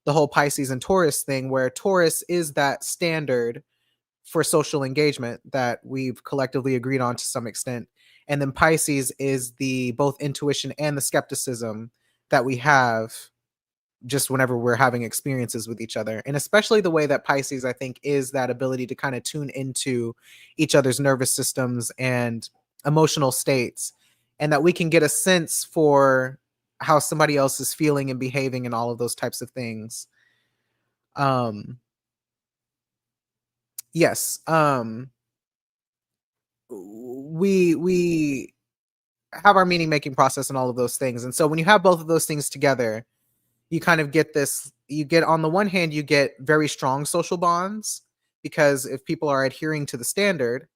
the whole Pisces and Taurus thing, where Taurus is that standard for social engagement that we've collectively agreed on to some extent. And then Pisces is the both intuition and the skepticism that we have just whenever we're having experiences with each other. And especially the way that Pisces, I think, is that ability to kind of tune into each other's nervous systems and emotional states, and that we can get a sense for how somebody else is feeling and behaving and all of those types of things. Um, yes. We have our meaning making process and all of those things. And so when you have both of those things together, you kind of get this, you get, on the one hand, you get very strong social bonds, because if people are adhering to the standard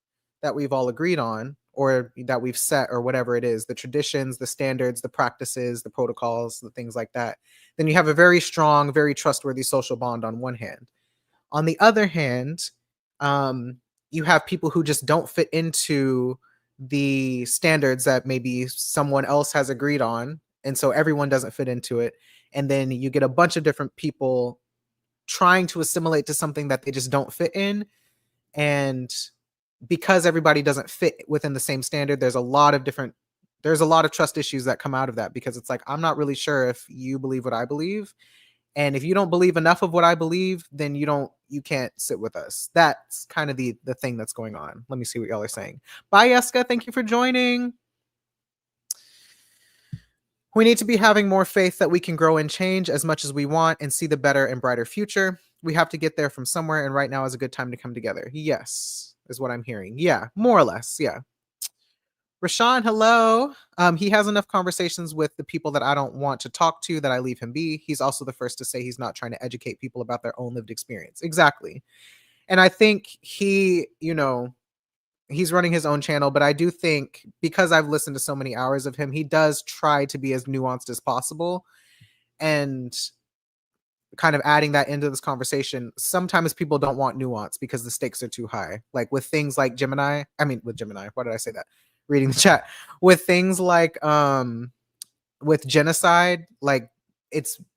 that we've all agreed on, or that we've set, or whatever it is, the traditions, the standards, the practices, the protocols, the things like that, then you have a very strong, very trustworthy social bond on one hand. On the other hand, you have people who just don't fit into the standards that maybe someone else has agreed on. And so everyone doesn't fit into it. And then you get a bunch of different people trying to assimilate to something that they just don't fit in. And because everybody doesn't fit within the same standard, there's a lot of trust issues that come out of that, because it's like, I'm not really sure if you believe what I believe. And if you don't believe enough of what I believe, then you can't sit with us. That's kind of the thing that's going on. Let me see what y'all are saying. Bye, Yeska. Thank you for joining. We need to be having more faith that we can grow and change as much as we want and see the better and brighter future. We have to get there from somewhere, and right now is a good time to come together. Yes, is what I'm hearing. Yeah, more or less. Yeah. Rashawn, hello. He has enough conversations with the people that I don't want to talk to that I leave him be. He's also the first to say he's not trying to educate people about their own lived experience. Exactly. And I think he's running his own channel, but I do think, because I've listened to so many hours of him, he does try to be as nuanced as possible. And kind of adding that into this conversation, sometimes people don't want nuance because the stakes are too high. Like with things like with Gemini, why did I say that? Reading the chat. With things like with genocide, like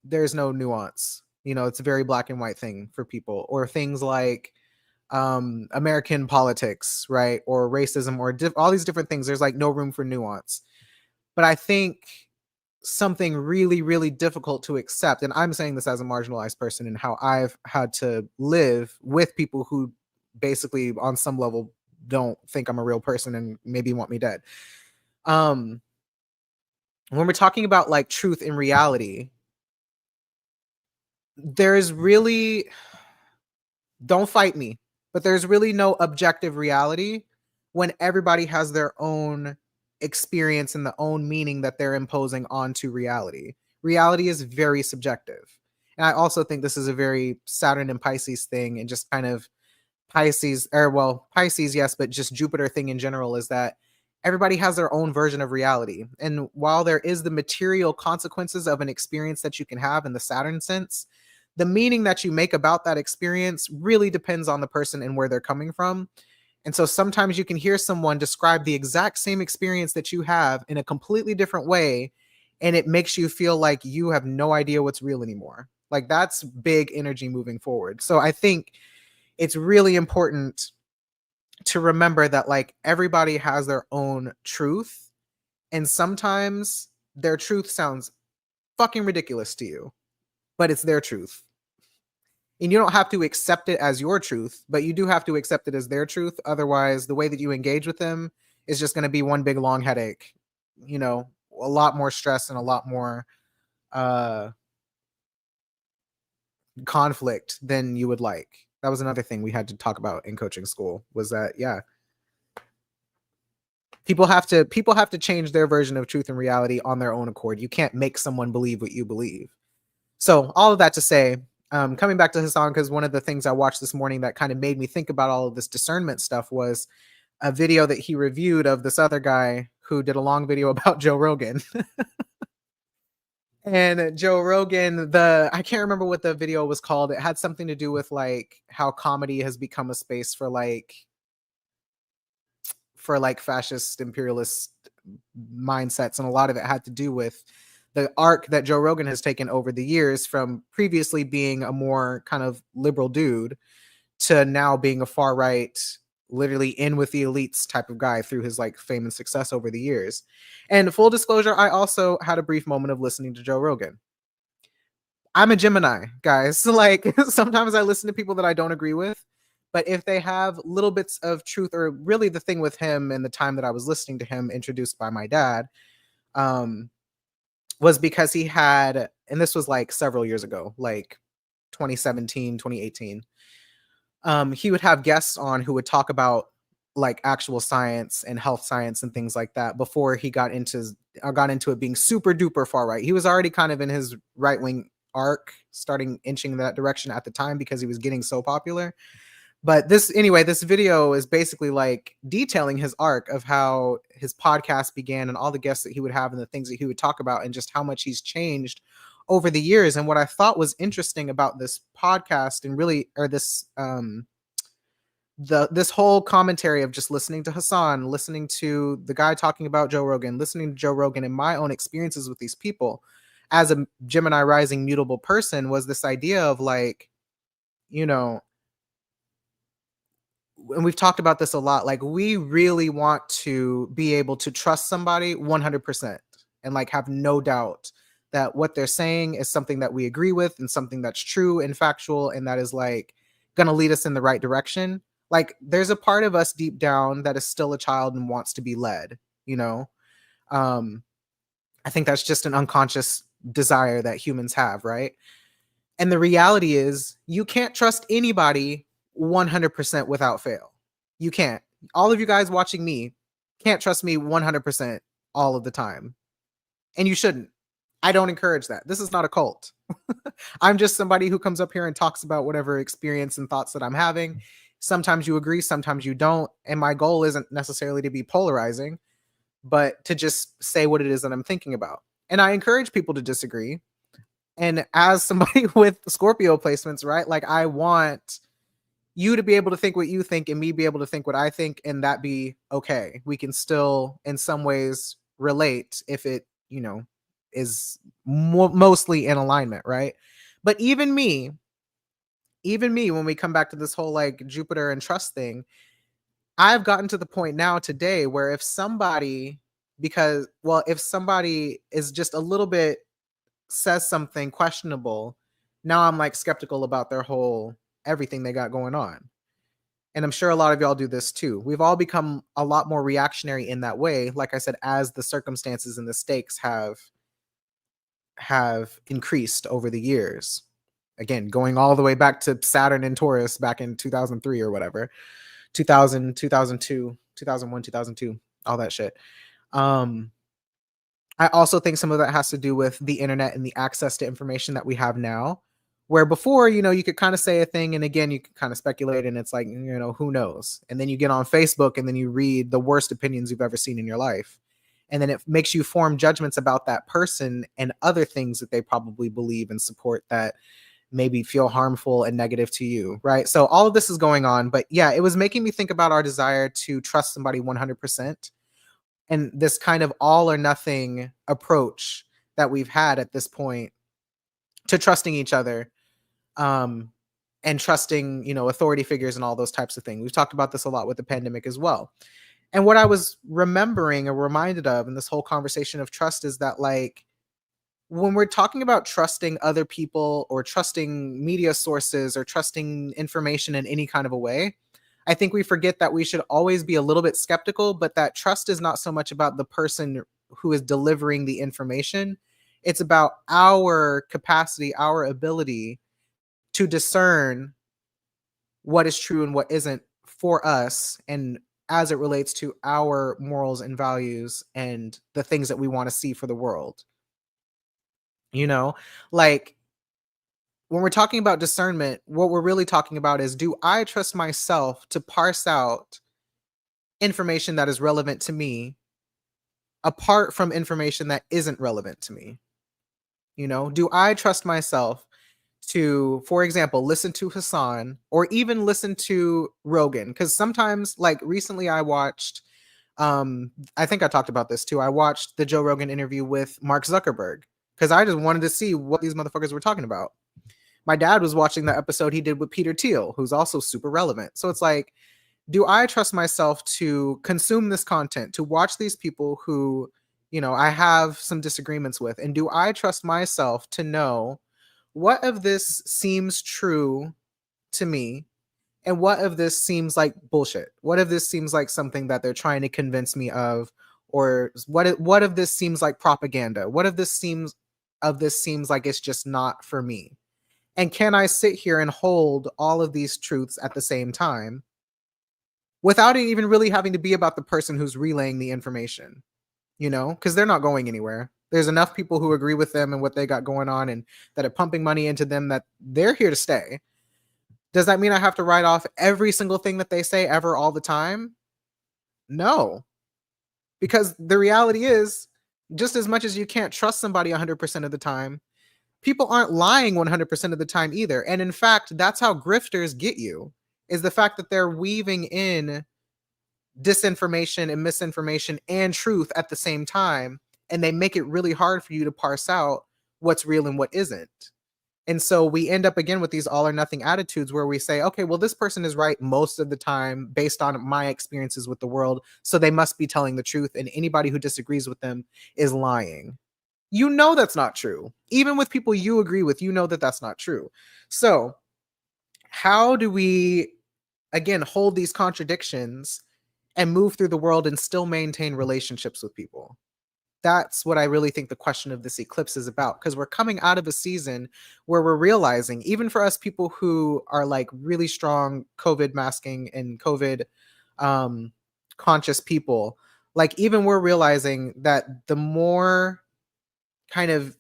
there's no nuance. It's a very black and white thing for people. Or things like American politics, right? Or racism, or all these different things. There's like no room for nuance. But I think something really, really difficult to accept, and I'm saying this as a marginalized person and how I've had to live with people who basically on some level don't think I'm a real person and maybe want me dead. When we're talking about like truth and reality, there's really, don't fight me, but there's really no objective reality when everybody has their own experience and the own meaning that they're imposing onto reality. Reality is very subjective. And I also think this is a very Saturn and Pisces thing, and just kind of Pisces, yes, but just Jupiter thing in general, is that everybody has their own version of reality. And while there is the material consequences of an experience that you can have in the Saturn sense, the meaning that you make about that experience really depends on the person and where they're coming from. And so sometimes you can hear someone describe the exact same experience that you have in a completely different way, and it makes you feel like you have no idea what's real anymore. Like, that's big energy moving forward. So I think it's really important to remember that like everybody has their own truth, and sometimes their truth sounds fucking ridiculous to you, but it's their truth. And you don't have to accept it as your truth, but you do have to accept it as their truth. Otherwise, the way that you engage with them is just going to be one big long headache. A lot more stress and a lot more conflict than you would like. That was another thing we had to talk about in coaching school, was that, yeah, people have to change their version of truth and reality on their own accord. You can't make someone believe what you believe. So all of that to say, coming back to Hassan, because one of the things I watched this morning that kind of made me think about all of this discernment stuff was a video that he reviewed of this other guy who did a long video about Joe Rogan. And Joe Rogan, I can't remember what the video was called. It had something to do with like how comedy has become a space for like fascist imperialist mindsets, and a lot of it had to do with the arc that Joe Rogan has taken over the years, from previously being a more kind of liberal dude to now being a far right, literally in with the elites type of guy through his like fame and success over the years. And full disclosure, I also had a brief moment of listening to Joe Rogan. I'm a Gemini, guys. Like sometimes I listen to people that I don't agree with, but if they have little bits of truth, or really the thing with him and the time that I was listening to him introduced by my dad, um, was because he had, and this was like several years ago, like 2017, 2018. He would have guests on who would talk about like actual science and health science and things like that before he got into it being super duper far right. He was already kind of in his right wing arc, starting inching in that direction at the time because he was getting so popular. But this video is basically like detailing his arc of how his podcast began and all the guests that he would have and the things that he would talk about and just how much he's changed over the years. And what I thought was interesting about this podcast and really, or this whole commentary of just listening to Hassan, listening to the guy talking about Joe Rogan, listening to Joe Rogan and my own experiences with these people as a Gemini rising mutable person, was this idea of like, you know, and we've talked about this a lot, like we really want to be able to trust somebody 100% and like have no doubt that what they're saying is something that we agree with and something that's true and factual and that is like going to lead us in the right direction. Like there's a part of us deep down that is still a child and wants to be led, you know. um I think that's just an unconscious desire that humans have, right? And the reality is, you can't trust anybody 100% without fail. You can't. All of you guys watching me can't trust me 100% all of the time. And you shouldn't. I don't encourage that. This is not a cult. I'm just somebody who comes up here and talks about whatever experience and thoughts that I'm having. Sometimes you agree, sometimes you don't. And my goal isn't necessarily to be polarizing, but to just say what it is that I'm thinking about. And I encourage people to disagree. And as somebody with Scorpio placements, right? Like I want you to be able to think what you think and me be able to think what I think, and that be okay. We can still in some ways relate if it, you know, is mostly in alignment, right? But even me, when we come back to this whole like Jupiter and trust thing, I've gotten to the point now today where if somebody, if somebody is just a little bit says something questionable, now I'm like skeptical about their whole everything they got going on. And I'm sure a lot of y'all do this too. We've all become a lot more reactionary in that way, like I said, as the circumstances and the stakes have increased over the years. Again, going all the way back to Saturn and Taurus back in 2003 or whatever, 2000, 2002, 2001, 2002, all that shit. I also think some of that has to do with the internet and the access to information that we have now, where before, you know, you could kind of say a thing and again, you could kind of speculate and it's like, you know, who knows? And then you get on Facebook and then you read the worst opinions you've ever seen in your life. And then it makes you form judgments about that person and other things that they probably believe and support that maybe feel harmful and negative to you, right? So all of this is going on, but yeah, it was making me think about our desire to trust somebody 100%, and this kind of all or nothing approach that we've had at this point to trusting each other, um, and trusting, you know, authority figures and all those types of things. We've talked about this a lot with the pandemic as well. And what I was remembering or reminded of in this whole conversation of trust is that, like, when we're talking about trusting other people or trusting media sources or trusting information in any kind of a way, I think we forget that we should always be a little bit skeptical, but that trust is not so much about the person who is delivering the information. It's about our capacity, our ability to discern what is true and what isn't for us, and as it relates to our morals and values and the things that we want to see for the world. You know, like when we're talking about discernment, what we're really talking about is, do I trust myself to parse out information that is relevant to me apart from information that isn't relevant to me? You know, do I trust myself to, for example, listen to Hassan or even listen to Rogan? Because sometimes, like recently, I watched, I think I talked about this too. I watched the Joe Rogan interview with Mark Zuckerberg because I just wanted to see what these motherfuckers were talking about. My dad was watching the episode he did with Peter Thiel, who's also super relevant. So it's like, do I trust myself to consume this content, to watch these people who, you know, I have some disagreements with? And do I trust myself to know what of this seems true to me? And what of this seems like bullshit? What if this seems like something that they're trying to convince me of? Or what if this seems like propaganda? What if this seems like it's just not for me? And can I sit here and hold all of these truths at the same time without it even really having to be about the person who's relaying the information? You know, because they're not going anywhere. There's enough people who agree with them and what they got going on and that are pumping money into them that they're here to stay. Does that mean I have to write off every single thing that they say ever all the time? No. Because the reality is, just as much as you can't trust somebody 100% of the time, people aren't lying 100% of the time either. And in fact, that's how grifters get you, is the fact that they're weaving in disinformation and misinformation and truth at the same time. And they make it really hard for you to parse out what's real and what isn't. And so we end up again with these all or nothing attitudes where we say, okay, well, this person is right most of the time based on my experiences with the world. So they must be telling the truth. And anybody who disagrees with them is lying. You know that's not true. Even with people you agree with, you know that that's not true. So how do we, again, hold these contradictions and move through the world and still maintain relationships with people? That's what I really think the question of this eclipse is about, because we're coming out of a season where we're realizing, even for us people who are like really strong COVID masking and COVID conscious people, like even we're realizing that the more kind of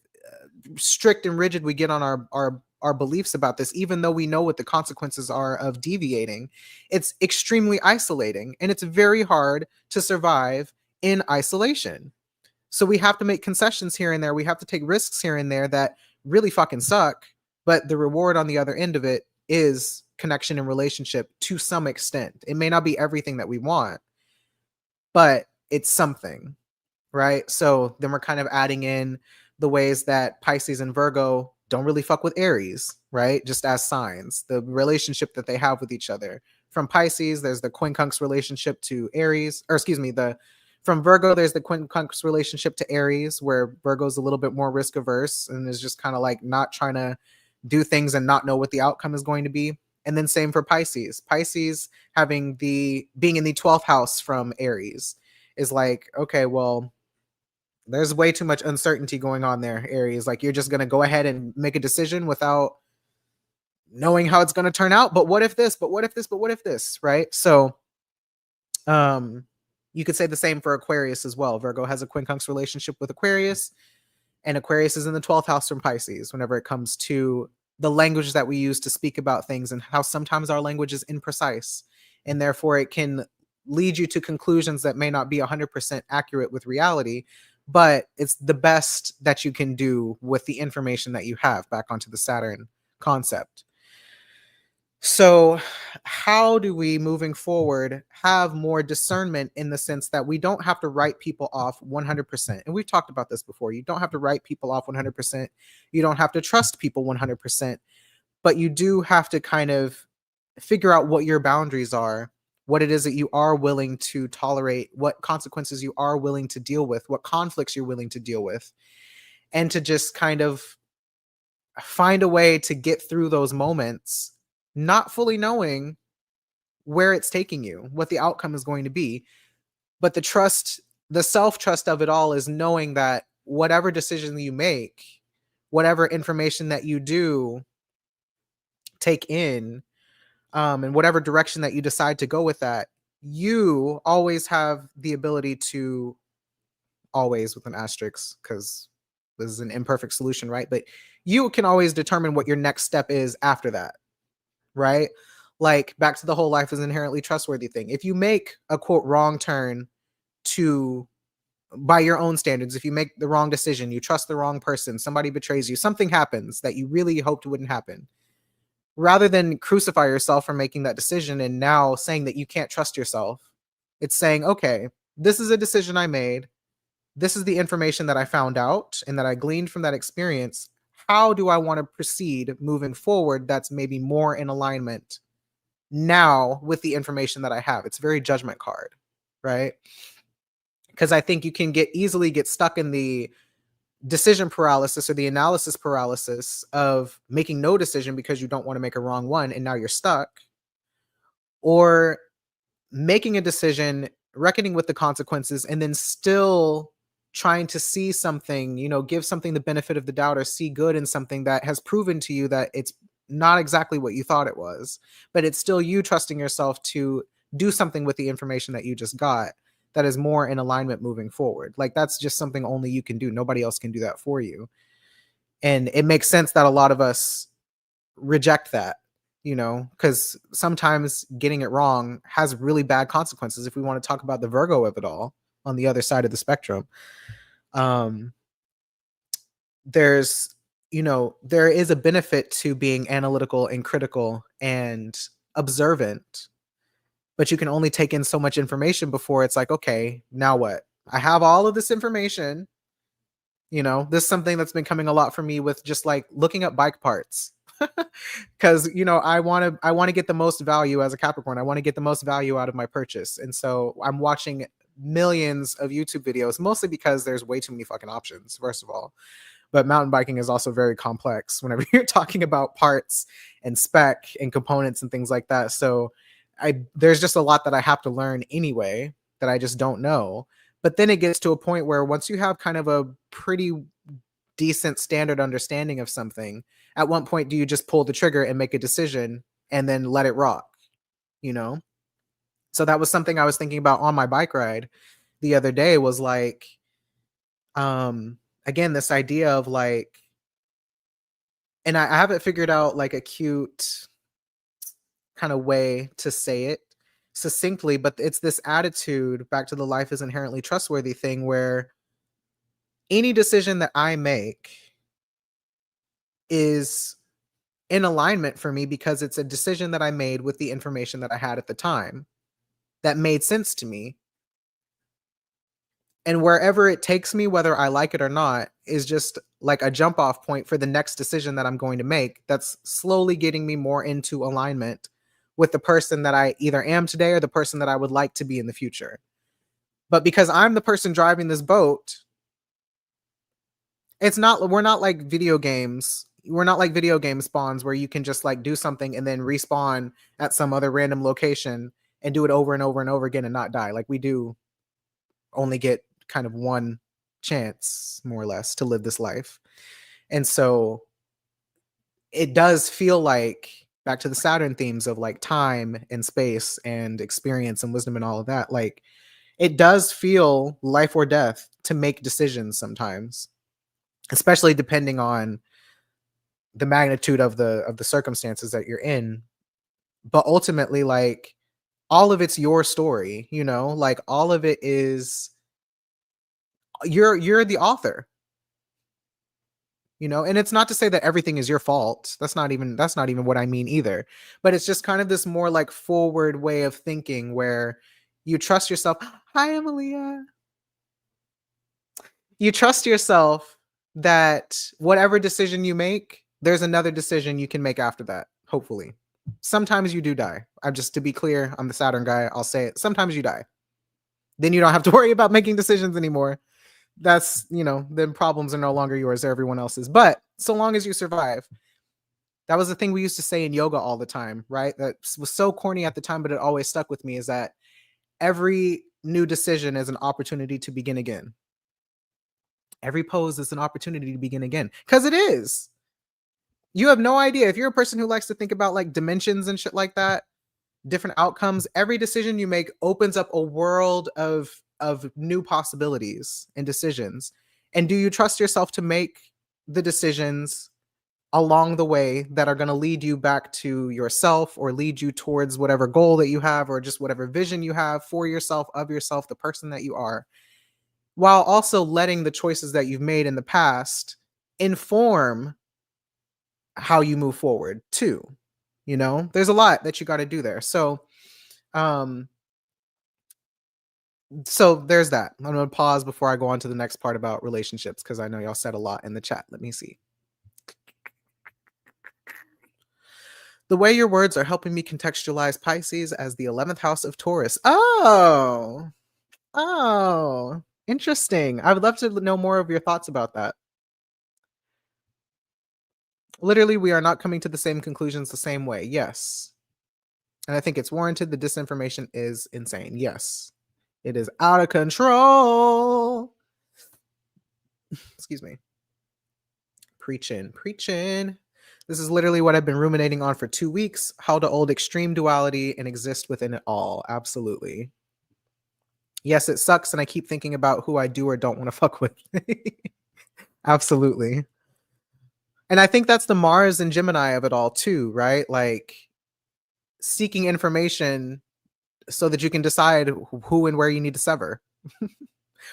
strict and rigid we get on our beliefs about this, even though we know what the consequences are of deviating, it's extremely isolating and it's very hard to survive in isolation. So we have to make concessions here and there. We have to take risks here and there that really fucking suck. But the reward on the other end of it is connection and relationship to some extent. It may not be everything that we want, but it's something, right? So then we're kind of adding in the ways that Pisces and Virgo don't really fuck with Aries, right? Just as signs, the relationship that they have with each other. From Pisces, there's the quincunx relationship to Aries, or excuse me, from Virgo, there's the quincunx relationship to Aries, where Virgo's a little bit more risk averse and is just kind of like not trying to do things and not know what the outcome is going to be. And then same for Pisces. Pisces having being in the 12th house from Aries is like, okay, well, there's way too much uncertainty going on there, Aries. Like you're just going to go ahead and make a decision without knowing how it's going to turn out. But what if this? But what if this? But what if this? Right? So, you could say the same for Aquarius as well. Virgo has a quincunx relationship with Aquarius, and Aquarius is in the 12th house from Pisces whenever it comes to the language that we use to speak about things and how sometimes our language is imprecise. And therefore, it can lead you to conclusions that may not be 100% accurate with reality, but it's the best that you can do with the information that you have, back onto the Saturn concept. So, how do we, moving forward, have more discernment in the sense that we don't have to write people off 100%? And we've talked about this before. You don't have to write people off 100%. You don't have to trust people 100%, but you do have to kind of figure out what your boundaries are, what it is that you are willing to tolerate, what consequences you are willing to deal with, what conflicts you're willing to deal with, and to just kind of find a way to get through those moments, not fully knowing where it's taking you, what the outcome is going to be. But the self-trust of it all is knowing that whatever decision you make, whatever information that you do take in, and whatever direction that you decide to go with that, you always have the ability to, always with an asterisk, because this is an imperfect solution, right? But you can always determine what your next step is after that, right? Like back to the whole life is inherently trustworthy thing. If you make a quote wrong turn to, by your own standards, if you make the wrong decision, you trust the wrong person, somebody betrays you, something happens that you really hoped wouldn't happen, rather than crucify yourself for making that decision and now saying that you can't trust yourself, it's saying, okay, this is a decision I made. This is the information that I found out and that I gleaned from that experience. How do I want to proceed moving forward that's maybe more in alignment now with the information that I have? It's very judgment card, right? Because I think you can easily get stuck in the decision paralysis or the analysis paralysis of making no decision because you don't want to make a wrong one and now you're stuck, or making a decision, reckoning with the consequences, and then still trying to see something, give something the benefit of the doubt or see good in something that has proven to you that it's not exactly what you thought it was, but it's still you trusting yourself to do something with the information that you just got that is more in alignment moving forward. Like that's just something only you can do. Nobody else can do that for you. And it makes sense that a lot of us reject that, because sometimes getting it wrong has really bad consequences. If we want to talk about the Virgo of it all on the other side of the spectrum, um, there's, there is a benefit to being analytical and critical and observant, but you can only take in so much information before it's like, okay, now what? I have all of this information. This is something that's been coming a lot for me with just like looking up bike parts. Because I want to get the most value as a Capricorn. I want to get the most value out of my purchase. And so I'm watching millions of YouTube videos, mostly because there's way too many fucking options, first of all. But mountain biking is also very complex whenever you're talking about parts and spec and components and things like that. So there's just a lot that I have to learn anyway that I just don't know. But then it gets to a point where once you have kind of a pretty decent standard understanding of something, at what point do you just pull the trigger and make a decision and then let it rock, you know? So that was something I was thinking about on my bike ride the other day, was like, again, this idea of like, and I haven't figured out like a cute kind of way to say it succinctly, but it's this attitude back to the life is inherently trustworthy thing where any decision that I make is in alignment for me because it's a decision that I made with the information that I had at the time that made sense to me. And wherever it takes me, whether I like it or not, is just like a jump off point for the next decision that I'm going to make that's slowly getting me more into alignment with the person that I either am today or the person that I would like to be in the future. But because I'm the person driving this boat, we're not like video games. We're not like video game spawns where you can just like do something and then respawn at some other random location and do it over and over and over again and not die. Like we do only get kind of one chance, more or less, to live this life. And so it does feel like, back to the Saturn themes of like time and space and experience and wisdom and all of that, like it does feel life or death to make decisions sometimes, especially depending on the magnitude of the circumstances that you're in. But ultimately, like all of it's your story, like all of it is you're the author, and it's not to say that everything is your fault. That's not even what I mean either. But it's just kind of this more like forward way of thinking where you trust yourself. Hi, Emilia. You trust yourself that whatever decision you make, there's another decision you can make after that, hopefully. Sometimes you do die. To be clear, I'm the Saturn guy. I'll say it. Sometimes you die. Then you don't have to worry about making decisions anymore. That's, then problems are no longer yours, they're everyone else's. But so long as you survive. That was the thing we used to say in yoga all the time, right? That was so corny at the time, but it always stuck with me, is that every new decision is an opportunity to begin again. Every pose is an opportunity to begin again. Because it is. You have no idea. If you're a person who likes to think about like dimensions and shit like that, different outcomes, every decision you make opens up a world of new possibilities and decisions. And do you trust yourself to make the decisions along the way that are going to lead you back to yourself or lead you towards whatever goal that you have or just whatever vision you have for yourself, of yourself, the person that you are, while also letting the choices that you've made in the past inform how you move forward too. There's a lot that you got to do there. So there's that. I'm going to pause before I go on to the next part about relationships, because I know y'all said a lot in the chat. Let me see. The way your words are helping me contextualize Pisces as the 11th house of Taurus. Oh, interesting. I would love to know more of your thoughts about that. Literally, we are not coming to the same conclusions the same way. Yes. And I think it's warranted. The disinformation is insane. Yes. It is out of control. Excuse me. Preaching, preaching. This is literally what I've been ruminating on for 2 weeks. How to hold extreme duality and exist within it all. Absolutely. Yes, it sucks. And I keep thinking about who I do or don't want to fuck with. Absolutely. And I think that's the Mars and Gemini of it all too, right? Like seeking information so that you can decide who and where you need to sever,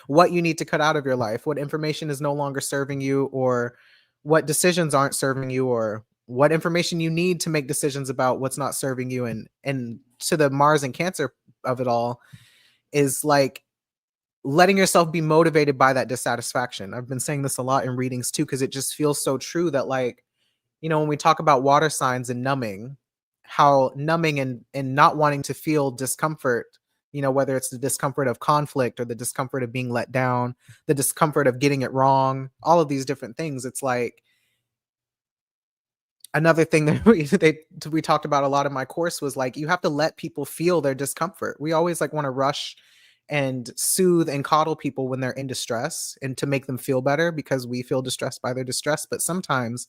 what you need to cut out of your life, what information is no longer serving you, or what decisions aren't serving you, or what information you need to make decisions about what's not serving you. And to the Mars and Cancer of it all is like letting yourself be motivated by that dissatisfaction. I've been saying this a lot in readings too, because it just feels so true that, like, when we talk about water signs and numbing, how numbing and not wanting to feel discomfort, whether it's the discomfort of conflict or the discomfort of being let down, the discomfort of getting it wrong, all of these different things. It's like another thing that we talked about a lot in my course was like, you have to let people feel their discomfort. We always like want to rush and soothe and coddle people when they're in distress and to make them feel better because we feel distressed by their distress. But sometimes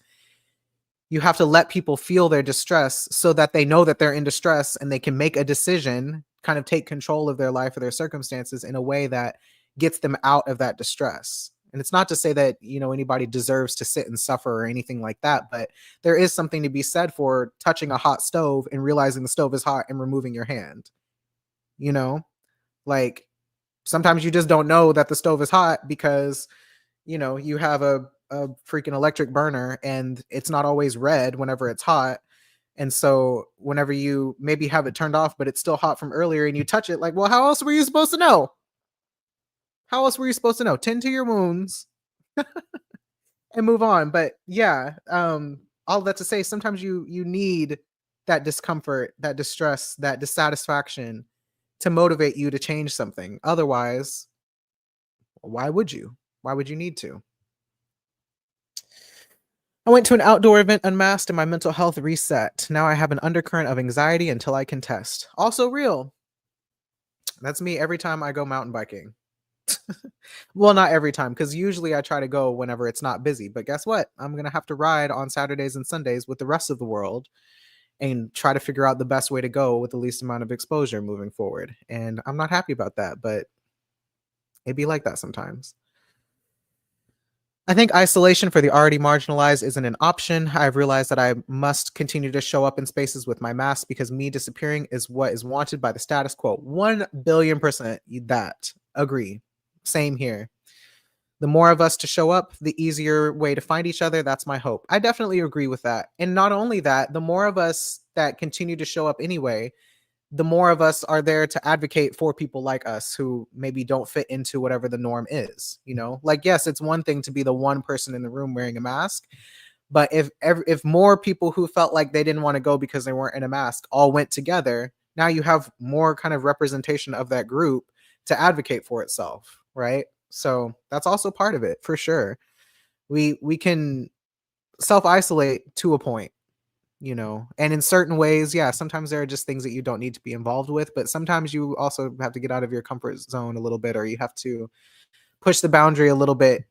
you have to let people feel their distress so that they know that they're in distress and they can make a decision, kind of take control of their life or their circumstances in a way that gets them out of that distress. And it's not to say that, anybody deserves to sit and suffer or anything like that, but there is something to be said for touching a hot stove and realizing the stove is hot and removing your hand. Like sometimes you just don't know that the stove is hot because, you have a freaking electric burner and it's not always red whenever it's hot. And so whenever you maybe have it turned off, but it's still hot from earlier and you touch it, like, well, how else were you supposed to know? How else were you supposed to know? Tend to your wounds and move on. But yeah, all that to say, sometimes you need that discomfort, that distress, that dissatisfaction to motivate you to change something. Otherwise, why would you? Why would you need to? I went to an outdoor event unmasked and my mental health reset. Now I have an undercurrent of anxiety until I can test. Also real. That's me every time I go mountain biking. Well, not every time, because usually I try to go whenever it's not busy. But guess what? I'm going to have to ride on Saturdays and Sundays with the rest of the world and try to figure out the best way to go with the least amount of exposure moving forward. And I'm not happy about that, but it'd be like that sometimes. I think isolation for the already marginalized isn't an option. I've realized that I must continue to show up in spaces with my mask because me disappearing is what is wanted by the status quo. 1,000,000,000% that. Agree. Same here. The more of us to show up, the easier way to find each other. That's my hope. I definitely agree with that. And not only that, the more of us that continue to show up anyway, the more of us are there to advocate for people like us who maybe don't fit into whatever the norm is. Like, yes, it's one thing to be the one person in the room wearing a mask, but if more people who felt like they didn't want to go because they weren't in a mask all went together, now you have more kind of representation of that group to advocate for itself, right? So that's also part of it for sure. We can self-isolate to a point, and in certain ways, yeah, sometimes there are just things that you don't need to be involved with, but sometimes you also have to get out of your comfort zone a little bit, or you have to push the boundary a little bit,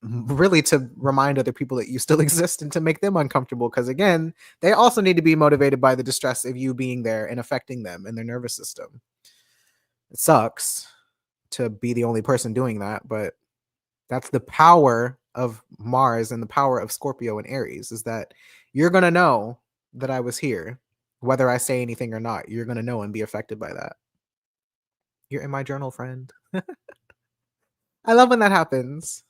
really to remind other people that you still exist and to make them uncomfortable, because again, they also need to be motivated by the distress of you being there and affecting them and their nervous system. It sucks to be the only person doing that, but that's the power of Mars and the power of Scorpio and Aries, is that you're going to know that I was here, whether I say anything or not. You're going to know and be affected by that. You're in my journal, friend. I love when that happens.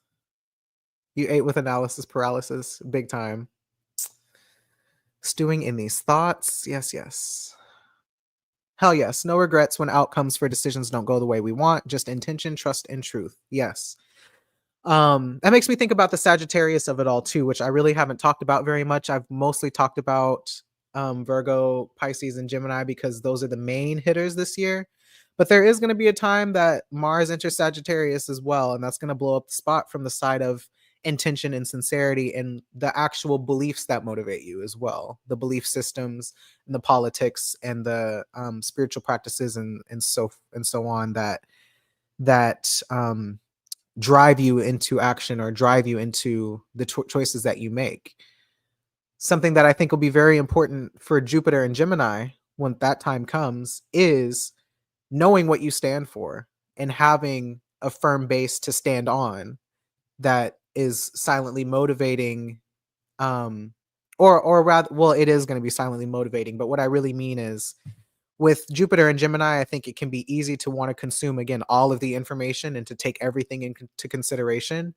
You ate with analysis paralysis, big time. Stewing in these thoughts. Yes, yes. Hell yes. No regrets when outcomes for decisions don't go the way we want. Just intention, trust, and truth. Yes. That makes me think about the Sagittarius of it all too, which I really haven't talked about very much. I've mostly talked about Virgo, Pisces, and Gemini because those are the main hitters this year. But there is going to be a time that Mars enters Sagittarius as well, and that's going to blow up the spot from the side of intention and sincerity and the actual beliefs that motivate you as well, the belief systems and the politics and the spiritual practices and so on that drive you into action or drive you into the choices that you make. Something that I think will be very important for Jupiter and Gemini when that time comes is knowing what you stand for and having a firm base to stand on that is silently motivating, um or rather, well, it is going to be silently motivating, but what I really mean is with Jupiter and Gemini, I think it can be easy to want to consume again all of the information and to take everything into consideration,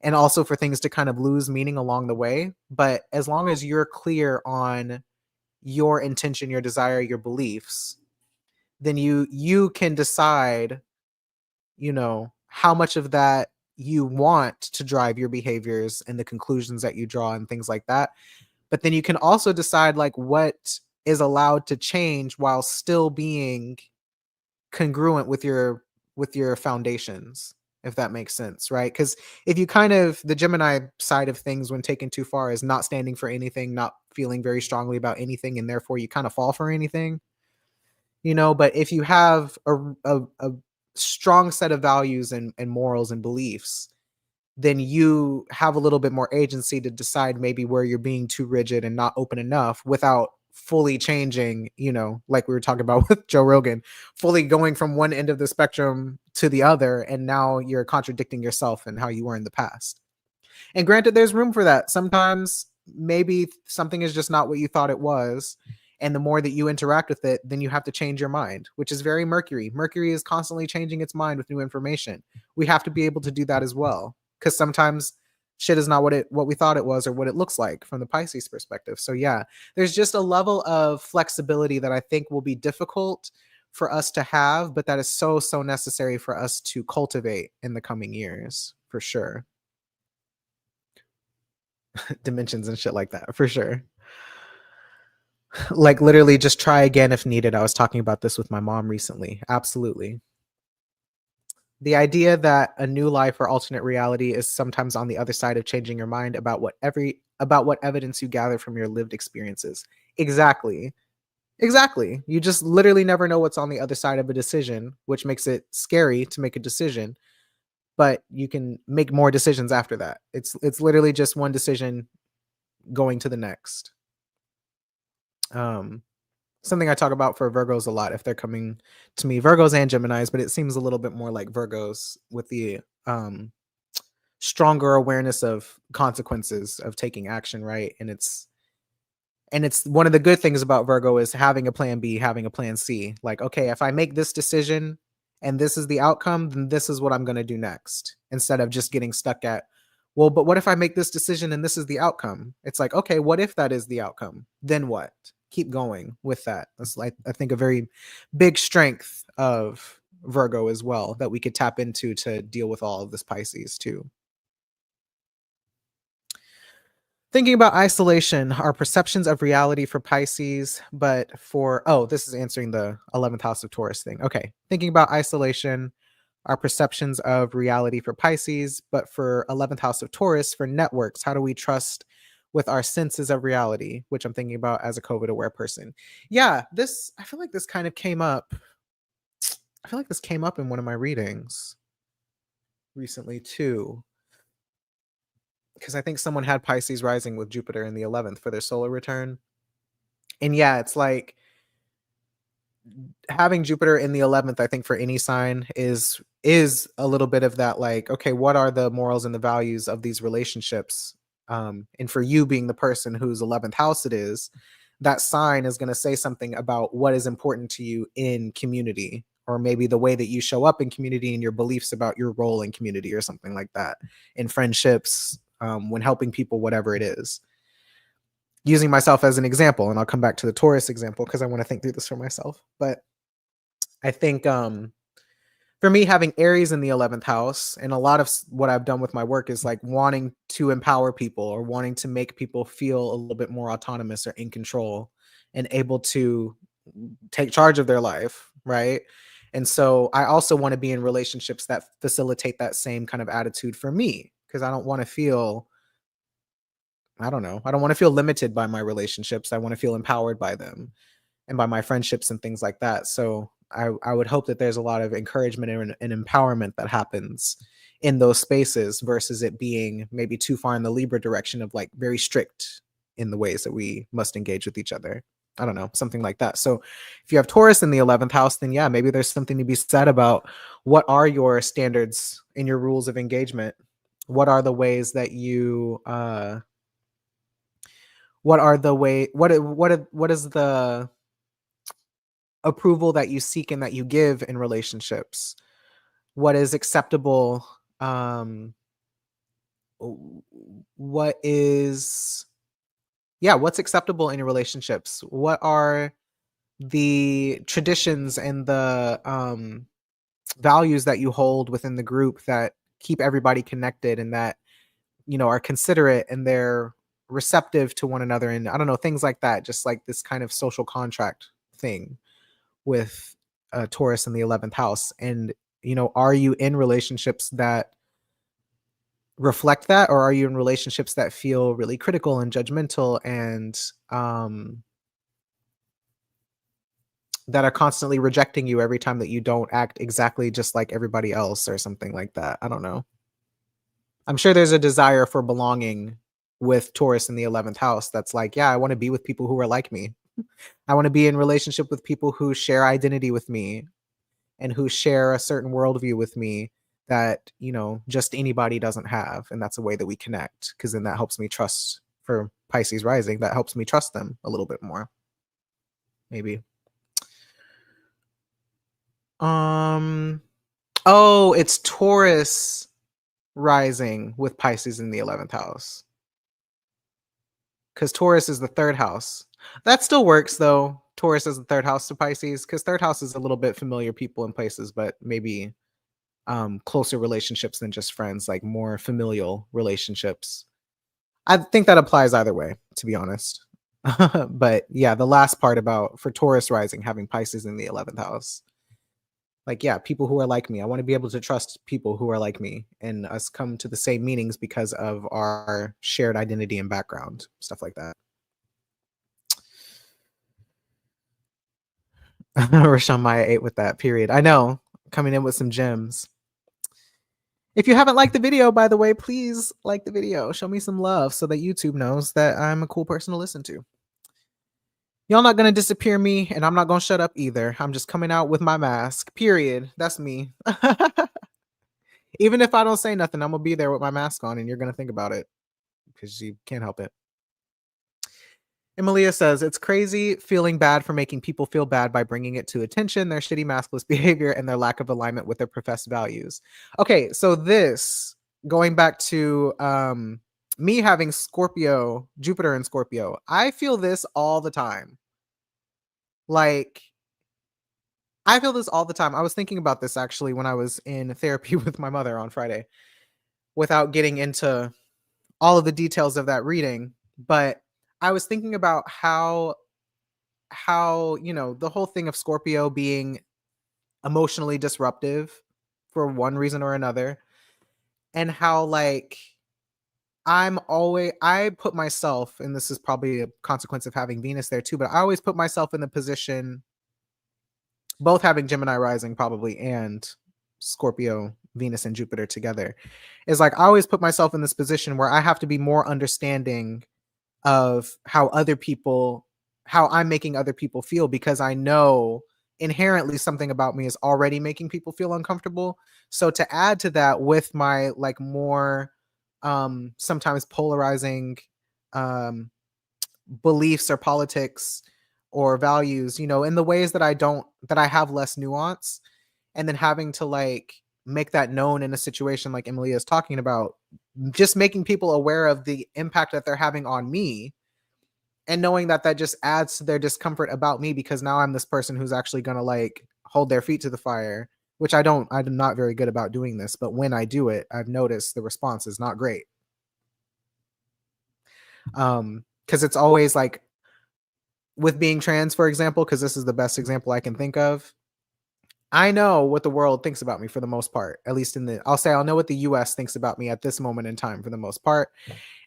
and also for things to kind of lose meaning along the way. But as long as you're clear on your intention, your desire, your beliefs, then you can decide, how much of that you want to drive your behaviors and the conclusions that you draw and things like that. But then you can also decide like what is allowed to change while still being congruent with your foundations, if that makes sense, right? Because if you kind of the Gemini side of things when taken too far is not standing for anything, not feeling very strongly about anything, and therefore you kind of fall for anything. But if you have a strong set of values and morals and beliefs, then you have a little bit more agency to decide maybe where you're being too rigid and not open enough without fully changing, like we were talking about with Joe Rogan, fully going from one end of the spectrum to the other. And now you're contradicting yourself and how you were in the past. And granted, there's room for that. Sometimes maybe something is just not what you thought it was. And the more that you interact with it, then you have to change your mind, which is very Mercury. Mercury is constantly changing its mind with new information. We have to be able to do that as well. Because sometimes shit is not what we thought it was or what it looks like from the Pisces perspective. So yeah, there's just a level of flexibility that I think will be difficult for us to have, but that is so necessary for us to cultivate in the coming years, for sure. Dimensions and shit like that, for sure. Like literally just try again if needed. I was talking about this with my mom recently. Absolutely. The idea that a new life or alternate reality is sometimes on the other side of changing your mind about what evidence you gather from your lived experiences. Exactly. Exactly. You just literally never know what's on the other side of a decision, which makes it scary to make a decision, but you can make more decisions after that. It's literally just one decision going to the next. Um Something I talk about for Virgos a lot if they're coming to me, Virgos and Geminis, but it seems a little bit more like Virgos with the stronger awareness of consequences of taking action, right? And it's one of the good things about Virgo is having a plan B, having a plan C. Like, okay, if I make this decision and this is the outcome, then this is what I'm going to do next. Instead of just getting stuck at, well, but what if I make this decision and this is the outcome? It's like, okay, what if that is the outcome? Then what? Keep going with that. That's like, I think, a very big strength of Virgo as well that we could tap into to deal with all of this Pisces too. Thinking about isolation, our perceptions of reality for Pisces, but this is answering the 11th house of Taurus thing. Okay. Thinking about isolation, our perceptions of reality for Pisces, but for 11th house of Taurus, for networks, how do we trust with our senses of reality, which I'm thinking about as a COVID aware person? Yeah, I feel like this kind of came up. I feel like this came up in one of my readings recently too, because I think someone had Pisces rising with Jupiter in the 11th for their solar return. And yeah, it's like having Jupiter in the 11th, I think for any sign is a little bit of that, like, okay, what are the morals and the values of these relationships? And for you being the person whose 11th house it is, that sign is going to say something about what is important to you in community, or maybe the way that you show up in community and your beliefs about your role in community or something like that, in friendships, when helping people, whatever it is. Using myself as an example, and I'll come back to the Taurus example because I want to think through this for myself. But I think for me, having Aries in the 11th house, and a lot of what I've done with my work is like wanting to empower people or wanting to make people feel a little bit more autonomous or in control and able to take charge of their life, right? And so I also want to be in relationships that facilitate that same kind of attitude for me, because I don't want to feel, I don't know, I don't want to feel limited by my relationships. I want to feel empowered by them and by my friendships and things like that. So I would hope that there's a lot of encouragement and empowerment that happens in those spaces versus it being maybe too far in the Libra direction of like very strict in the ways that we must engage with each other. I don't know, something like that. So if you have Taurus in the 11th house, then yeah, maybe there's something to be said about what are your standards and your rules of engagement. What are the ways that you what are the way what is the approval that you seek and that you give in relationships? What is acceptable? Um, what is, yeah, what's acceptable in your relationships? What are the traditions and the values that you hold within the group that keep everybody connected and that, are considerate and they're receptive to one another, and I don't know, things like that, just like this kind of social contract thing with Taurus in the 11th house. And, are you in relationships that reflect that, or are you in relationships that feel really critical and judgmental and that are constantly rejecting you every time that you don't act exactly just like everybody else or something like that? I don't know. I'm sure there's a desire for belonging with Taurus in the 11th house that's like, yeah, I want to be with people who are like me. I want to be in relationship with people who share identity with me and who share a certain worldview with me that, just anybody doesn't have. And that's a way that we connect, because then that helps me trust, for Pisces rising, that helps me trust them a little bit more. Maybe. Um, oh, it's Taurus rising with Pisces in the 11th house. Because Taurus is the third house. That still works though. Taurus is the third house to Pisces, because third house is a little bit familiar people in places, but maybe closer relationships than just friends, like more familial relationships. I think that applies either way, to be honest. But yeah, the last part about for Taurus rising having Pisces in the 11th house. Like, yeah, people who are like me. I want to be able to trust people who are like me and us come to the same meanings because of our shared identity and background, stuff like that. Rashawn Maya ate with that, period. I know, coming in with some gems. If you haven't liked the video, by the way, please like the video. Show me some love so that YouTube knows that I'm a cool person to listen to. Y'all not gonna disappear me, and I'm not gonna shut up either. I'm just coming out with my mask, period. That's me. Even if I don't say nothing, I'm gonna be there with my mask on, and you're gonna think about it because you can't help it. Emilia says, it's crazy feeling bad for making people feel bad by bringing it to attention, their shitty maskless behavior and their lack of alignment with their professed values. Okay, so this, going back to me having Scorpio, Jupiter in Scorpio, I feel this all the time. Like, I feel this all the time. I was thinking about this actually when I was in therapy with my mother on Friday, without getting into all of the details of that reading. But I was thinking about how the whole thing of Scorpio being emotionally disruptive for one reason or another, and how like I put myself, and this is probably a consequence of having Venus there too, but I always put myself in the position, both having Gemini rising probably and Scorpio, Venus and Jupiter together, is like I always put myself in this position where I have to be more understanding of how I'm making other people feel, because I know inherently something about me is already making people feel uncomfortable. So to add to that with my like more sometimes polarizing um beliefs or politics or values, in the ways that I have less nuance, and then having to like make that known in a situation like Emilia is talking about, just making people aware of the impact that they're having on me, and knowing that that just adds to their discomfort about me, because now I'm this person who's actually going to like hold their feet to the fire, which I'm not very good about doing this, but when I do it, I've noticed the response is not great. Because it's always like with being trans, for example, because this is the best example I can think of. I know what the world thinks about me for the most part, at least I'll say I'll know what the US thinks about me at this moment in time for the most part.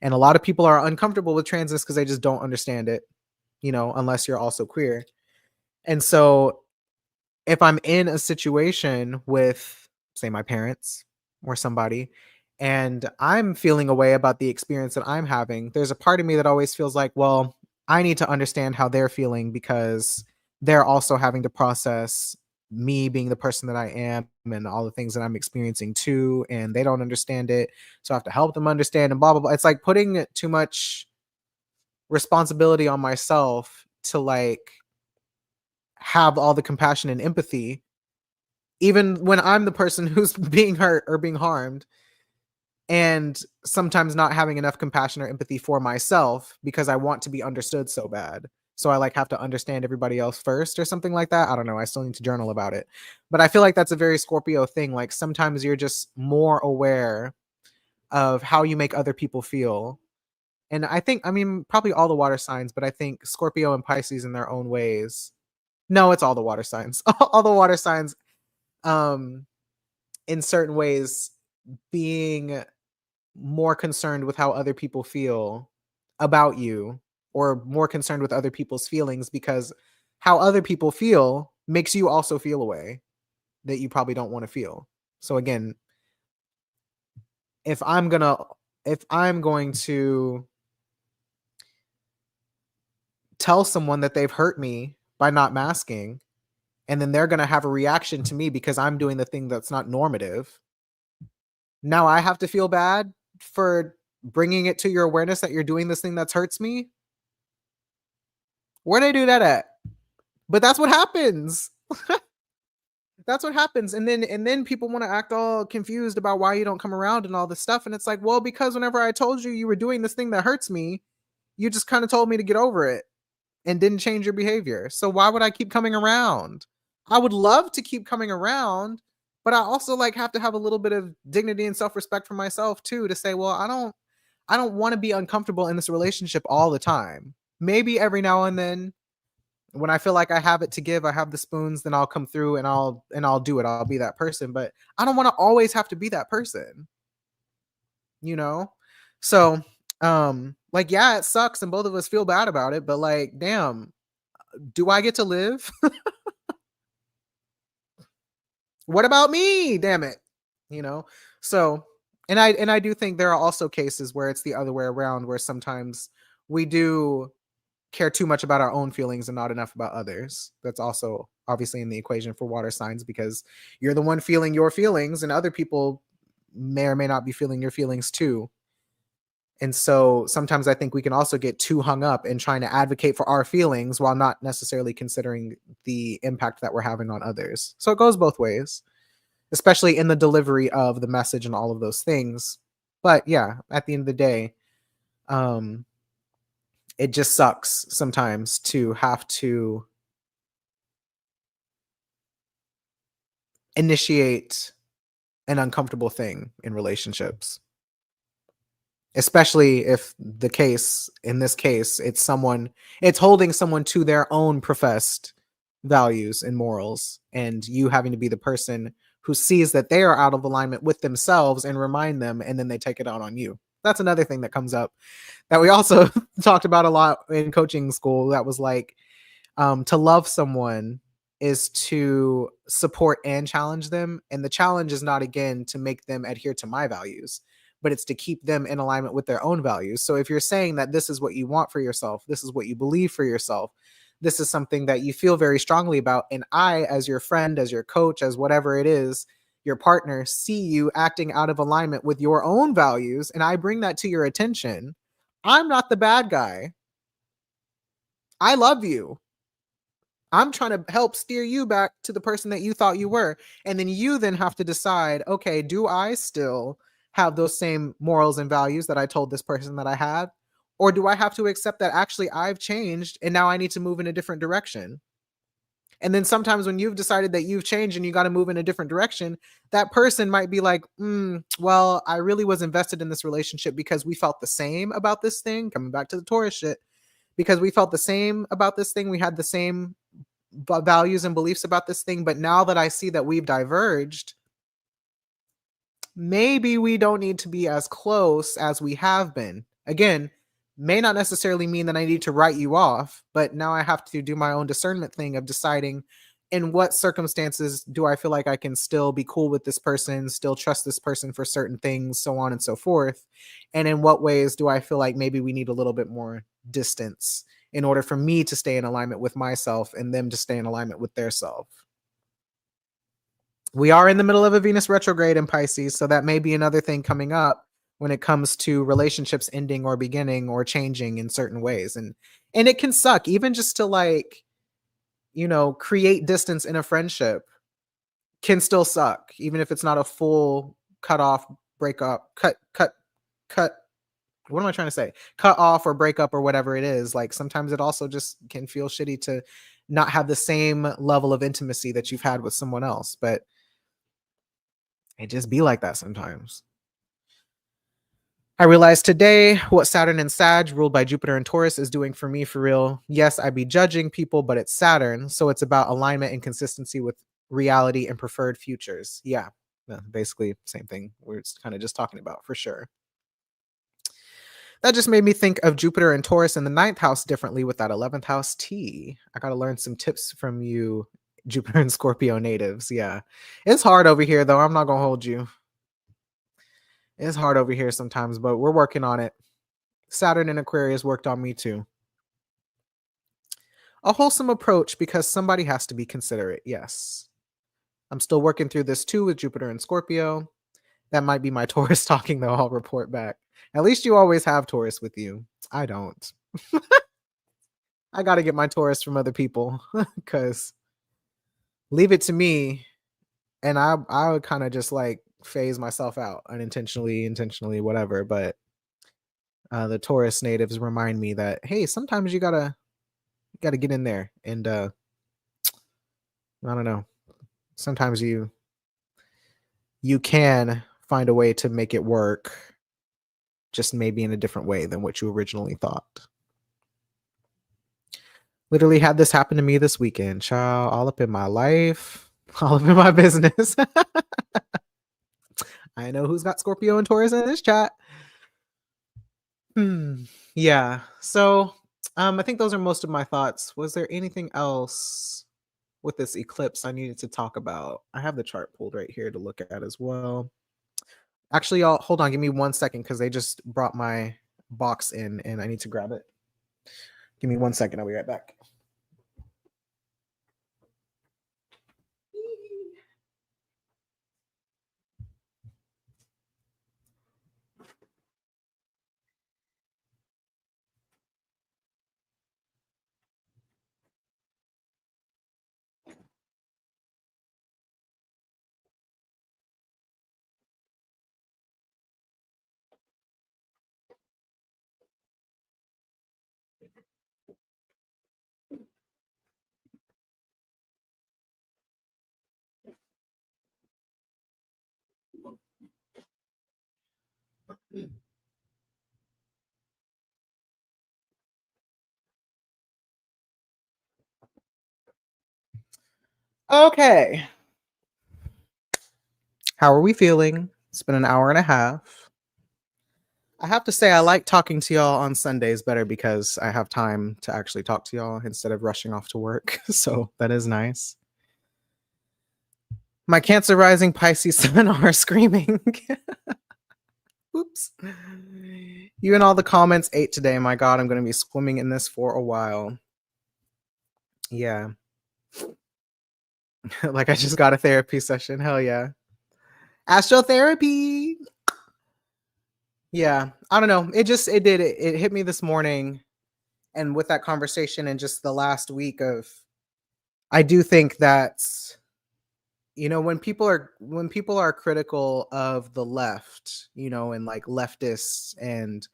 And a lot of people are uncomfortable with transits because they just don't understand it, unless you're also queer. And so if I'm in a situation with, say, my parents or somebody, and I'm feeling a way about the experience that I'm having, there's a part of me that always feels like, well, I need to understand how they're feeling because they're also having to process me being the person that I am and all the things that I'm experiencing too. And they don't understand it. So I have to help them understand and blah, blah, blah. It's like putting too much responsibility on myself to like have all the compassion and empathy even when I'm the person who's being hurt or being harmed, and sometimes not having enough compassion or empathy for myself because I want to be understood so bad. So I like have to understand everybody else first or something like that. I don't know. I still need to journal about it. But I feel like that's a very Scorpio thing. Like sometimes you're just more aware of how you make other people feel. And I think, I mean, probably all the water signs, but I think Scorpio and Pisces in their own ways. No, it's all the water signs. All the water signs um in certain ways being more concerned with how other people feel about you or more concerned with other people's feelings because how other people feel makes you also feel a way that you probably don't want to feel. So again, if I'm going to if I'm going to tell someone that they've hurt me by not masking and then they're going to have a reaction to me because I'm doing the thing that's not normative. Now I have to feel bad for bringing it to your awareness that you're doing this thing that hurts me. Where'd I do that at? But that's what happens. That's what happens. And then people want to act all confused about why you don't come around and all this stuff. And it's like, well, because whenever I told you you were doing this thing that hurts me, you just kind of told me to get over it and didn't change your behavior. So why would I keep coming around? I would love to keep coming around, but I also like have to have a little bit of dignity and self-respect for myself too to say, well, I don't want to be uncomfortable in this relationship all the time. Maybe every now and then when I feel like I have it to give, I have the spoons, then I'll come through and I'll do it. I'll be that person, but I don't want to always have to be that person, you know? So, like yeah, it sucks and both of us feel bad about it, but like damn, do I get to live? What about me? Damn it. You know? So, and I do think there are also cases where it's the other way around where sometimes we do care too much about our own feelings and not enough about others. That's also obviously in the equation for water signs because you're the one feeling your feelings and other people may or may not be feeling your feelings too. And so sometimes I think we can also get too hung up in trying to advocate for our feelings while not necessarily considering the impact that we're having on others. So it goes both ways, especially in the delivery of the message and all of those things. But yeah, at the end of the day, um, it just sucks sometimes to have to initiate an uncomfortable thing in relationships, especially if the case in this case it's holding someone to their own professed values and morals and you having to be the person who sees that they are out of alignment with themselves and remind them and then they take it out on you. That's another thing that comes up that we also talked about a lot in coaching school. That was like to love someone is to support and challenge them. And the challenge is not, again, to make them adhere to my values, but it's to keep them in alignment with their own values. So if you're saying that this is what you want for yourself, this is what you believe for yourself, this is something that you feel very strongly about, and I, as your friend, as your coach, as whatever it is, your partner, see you acting out of alignment with your own values, and I bring that to your attention, I'm not the bad guy. I love you. I'm trying to help steer you back to the person that you thought you were. And then you then have to decide, okay, do I still have those same morals and values that I told this person that I had? Or do I have to accept that actually I've changed and now I need to move in a different direction? And then sometimes when you've decided that you've changed and you got to move in a different direction, that person might be like, well, I really was invested in this relationship because we felt the same about this thing, coming back to the Taurus shit, because we felt the same about this thing. We had the same values and beliefs about this thing, but now that I see that we've diverged, maybe we don't need to be as close as we have been. Again, may not necessarily mean that I need to write you off, but now I have to do my own discernment thing of deciding in what circumstances do I feel like I can still be cool with this person, still trust this person for certain things, so on and so forth. And in what ways do I feel like maybe we need a little bit more distance in order for me to stay in alignment with myself and them to stay in alignment with their self. We are in the middle of a Venus retrograde in Pisces, so that may be another thing coming up when it comes to relationships ending or beginning or changing in certain ways. And it can suck even just to like, create distance in a friendship can still suck even if it's not a full cut off, breakup, cut what am I trying to say? Cut off or break up or whatever it is. Like sometimes it also just can feel shitty to not have the same level of intimacy that you've had with someone else, but it just be like that sometimes. I realized today what Saturn and Sag, ruled by Jupiter and Taurus, is doing for me for real. Yes, I'd be judging people, but it's Saturn. So it's about alignment and consistency with reality and preferred futures. Yeah, basically, same thing we're kind of just talking about for sure. That just made me think of Jupiter and Taurus in the 9th house differently with that 11th house T. I got to learn some tips from you, Jupiter and Scorpio natives. Yeah. It's hard over here, though. I'm not going to hold you. It's hard over here sometimes, but we're working on it. Saturn in Aquarius worked on me too. A wholesome approach because somebody has to be considerate. Yes. I'm still working through this too with Jupiter and Scorpio. That might be my Taurus talking, though. I'll report back. At least you always have Taurus with you. I don't. I got to get my Taurus from other people because leave it to me and I would kind of just like phase myself out unintentionally, intentionally, whatever. But the Taurus natives remind me that, hey, sometimes you gotta get in there and I don't know. Sometimes you can find a way to make it work, just maybe in a different way than what you originally thought. Literally had this happen to me this weekend, child, all up in my life, all up in my business. I know who's got Scorpio and Taurus in this chat. Yeah. So I think those are most of my thoughts. Was there anything else with this eclipse I needed to talk about? I have the chart pulled right here to look at as well. Actually, y'all, hold on. Give me 1 second because they just brought my box in and I need to grab it. Give me 1 second. I'll be right back. Okay. How are we feeling? It's been an hour and a half. I have to say, I like talking to y'all on Sundays better because I have time to actually talk to y'all instead of rushing off to work. So that is nice. My Cancer rising Pisces sun are screaming. Oops. You and all the comments ate today. My God, I'm going to be swimming in this for a while. Yeah. Like I just got a therapy session. Hell yeah. Astrotherapy. Yeah. I don't know. It hit me this morning. And with that conversation and just the last week of, I do think that, when people are critical of the left, and like leftists and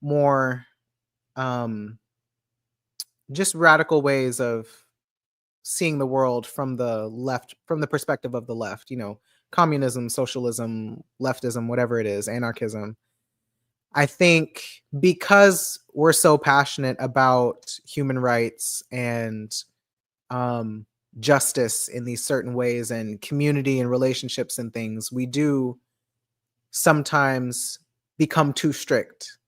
more just radical ways of seeing the world from the left, from the perspective of the left, communism, socialism, leftism, whatever it is, anarchism. I think because we're so passionate about human rights and um, justice in these certain ways and community and relationships and things, we do sometimes become too strict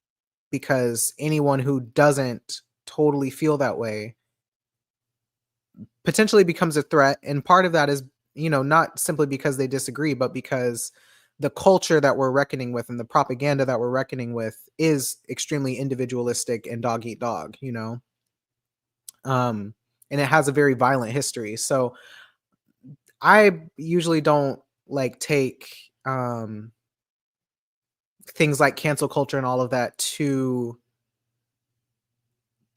because anyone who doesn't totally feel that way potentially becomes a threat. And part of that is, not simply because they disagree, but because the culture that we're reckoning with and the propaganda that we're reckoning with is extremely individualistic and dog eat dog, and it has a very violent history. So I usually don't like take things like cancel culture and all of that to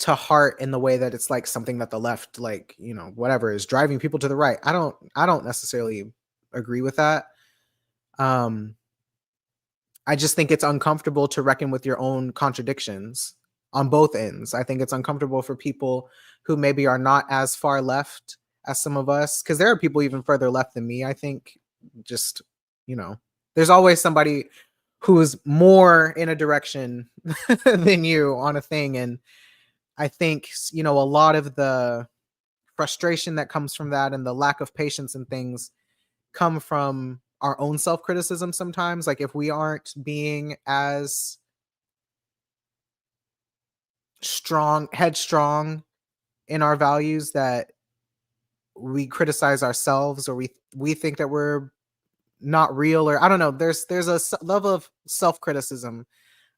heart in the way that it's like something that the left, like, whatever, is driving people to the right. I don't necessarily agree with that. um I just think it's uncomfortable to reckon with your own contradictions on both ends. I think it's uncomfortable for people who maybe are not as far left as some of us, because there are people even further left than me. I think just, you know, there's always somebody who's more in a direction than you on a thing. And I think, a lot of the frustration that comes from that and the lack of patience and things come from our own self-criticism sometimes. Like if we aren't being as headstrong in our values, that we criticize ourselves, or we think that we're not real, or I don't know. There's a level of self-criticism,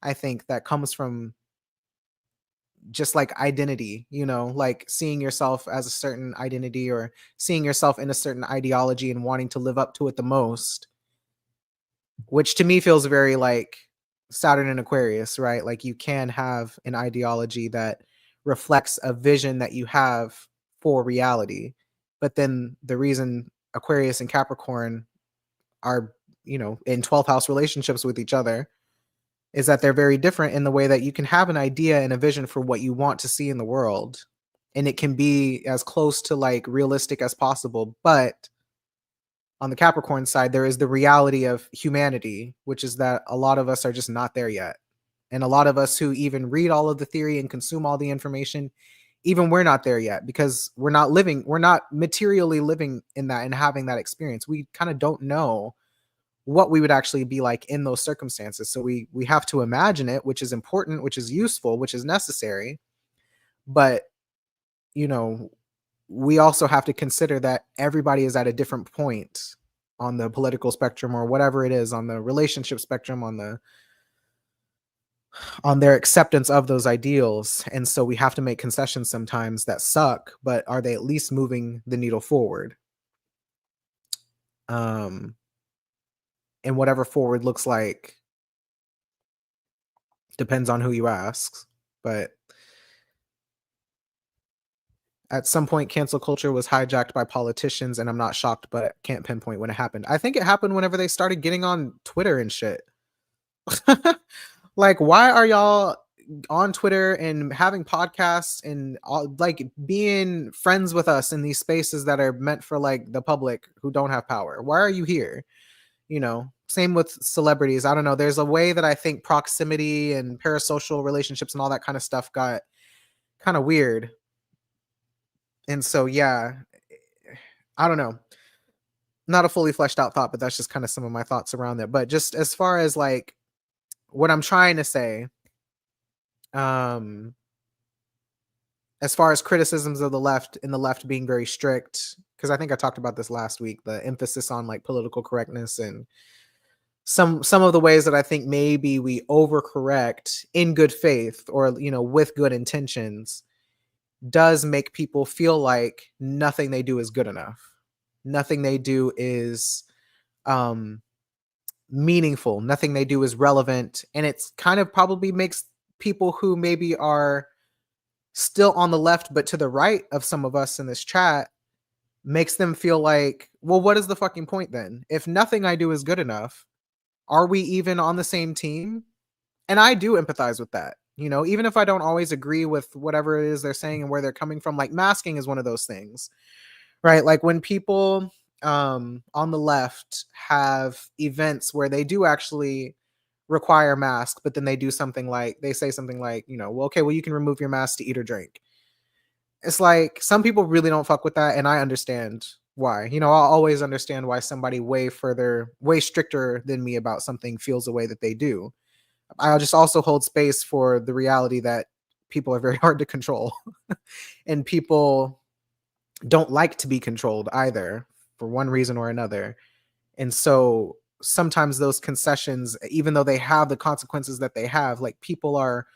I think, that comes from just like identity, like seeing yourself as a certain identity or seeing yourself in a certain ideology and wanting to live up to it the most, which to me feels very like Saturn and Aquarius, right? Like you can have an ideology that reflects a vision that you have for reality. But then the reason Aquarius and Capricorn are, in 12th house relationships with each other is that they're very different in the way that you can have an idea and a vision for what you want to see in the world. And it can be as close to like realistic as possible. But on the Capricorn side, there is the reality of humanity, which is that a lot of us are just not there yet. And a lot of us who even read all of the theory and consume all the information, even we're not there yet because we're not materially living in that and having that experience. We kind of don't know what we would actually be like in those circumstances. So we have to imagine it, which is important, which is useful, which is necessary. But, you know, we also have to consider that everybody is at a different point on the political spectrum or whatever it is, on the relationship spectrum, on their acceptance of those ideals. And so we have to make concessions sometimes that suck, but are they at least moving the needle forward? Um and whatever forward looks like depends on who you ask. But at some point, cancel culture was hijacked by politicians, and I'm not shocked, but can't pinpoint when it happened. I think it happened whenever they started getting on Twitter and shit. Like, why are y'all on Twitter and having podcasts and like being friends with us in these spaces that are meant for like the public who don't have power? Why are you here? Same with celebrities. I don't know. There's a way that I think proximity and parasocial relationships and all that kind of stuff got kind of weird. And so, yeah, I don't know. Not a fully fleshed out thought, but that's just kind of some of my thoughts around it. But just as far as like what I'm trying to say, um, as far as criticisms of the left and the left being very strict, because I think I talked about this last week, the emphasis on like political correctness and some of the ways that I think maybe we overcorrect in good faith or with good intentions does make people feel like nothing they do is good enough. Nothing they do is um meaningful. Nothing they do is relevant. And it's kind of probably makes people who maybe are still on the left, but to the right of some of us in this chat, makes them feel like, well, what is the fucking point then? If nothing I do is good enough, are we even on the same team? And I do empathize with that. Even if I don't always agree with whatever it is they're saying and where they're coming from, like masking is one of those things, right? Like when people on the left have events where they do actually require masks, but then they say something like, well, okay, well, you can remove your mask to eat or drink. It's like some people really don't fuck with that, and I understand why. You know, I'll always understand why somebody way stricter than me about something feels the way that they do. I'll just also hold space for the reality that people are very hard to control and people don't like to be controlled either for one reason or another. And so sometimes those concessions, even though they have the consequences that they have, like people are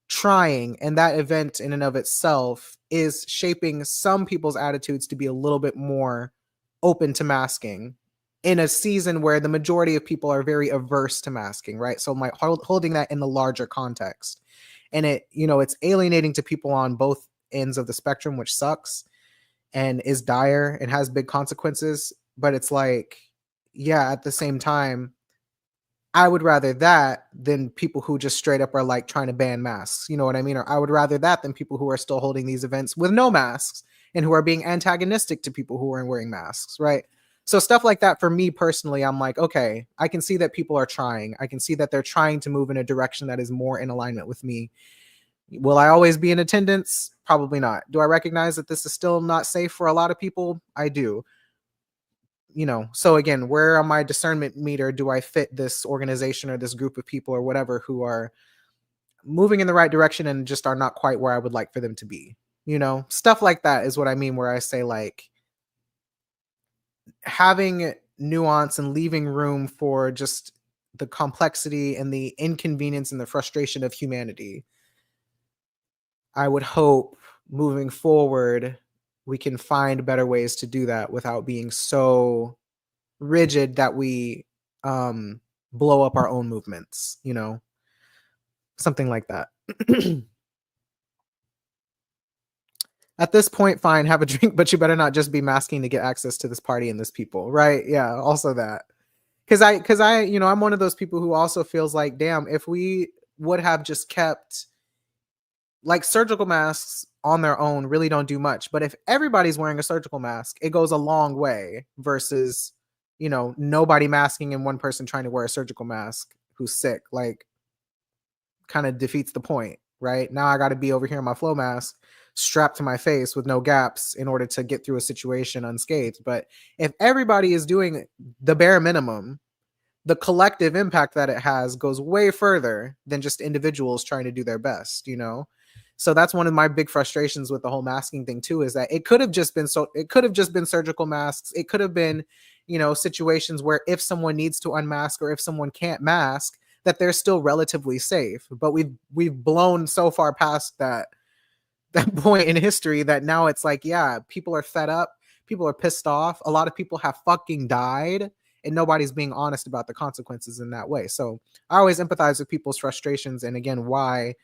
trying, and that event in and of itself is shaping some people's attitudes to be a little bit more open to masking in a season where the majority of people are very averse to masking, right? So my holding that in the larger context, and it, you know, it's alienating to people on both ends of the spectrum, which sucks and is dire and has big consequences. But it's like, yeah, at the same time, I would rather that than people who just straight up are like trying to ban masks. You know what I mean? Or I would rather that than people who are still holding these events with no masks and who are being antagonistic to people who are wearing masks, right? So stuff like that for me personally, I'm like, okay, I can see that people are trying. I can see that they're trying to move in a direction that is more in alignment with me. Will I always be in attendance? Probably not. Do I recognize that this is still not safe for a lot of people? I do. You know, so again, where on my discernment meter do I fit this organization or this group of people or whatever who are moving in the right direction and just are not quite where I would like for them to be? You know, stuff like that is what I mean, where I say like having nuance and leaving room for just the complexity and the inconvenience and the frustration of humanity. I would hope moving forward we can find better ways to do that without being so rigid that we um blow up our own movements, you know, something like that. At this point, fine, have a drink, but you better not just be masking to get access to this party and this people, right? Yeah, also that. Cause I, you know, I'm one of those people who also feels like, damn, if we would have just kept like surgical masks on their own really don't do much. But if everybody's wearing a surgical mask, it goes a long way versus, you know, nobody masking and one person trying to wear a surgical mask who's sick. Like, kind of defeats the point, right? Now I got to be over here in my flow mask strapped to my face with no gaps in order to get through a situation unscathed. But if everybody is doing the bare minimum, the collective impact that it has goes way further than just individuals trying to do their best, you know? So that's one of my big frustrations with the whole masking thing too, is that it could have just been surgical masks. It could have been, you know, situations where if someone needs to unmask or if someone can't mask, that they're still relatively safe. But we've blown so far past that point in history that now it's like, yeah, people are fed up, people are pissed off, a lot of people have fucking died, and nobody's being honest about the consequences in that way. So I always empathize with people's frustrations, and again, why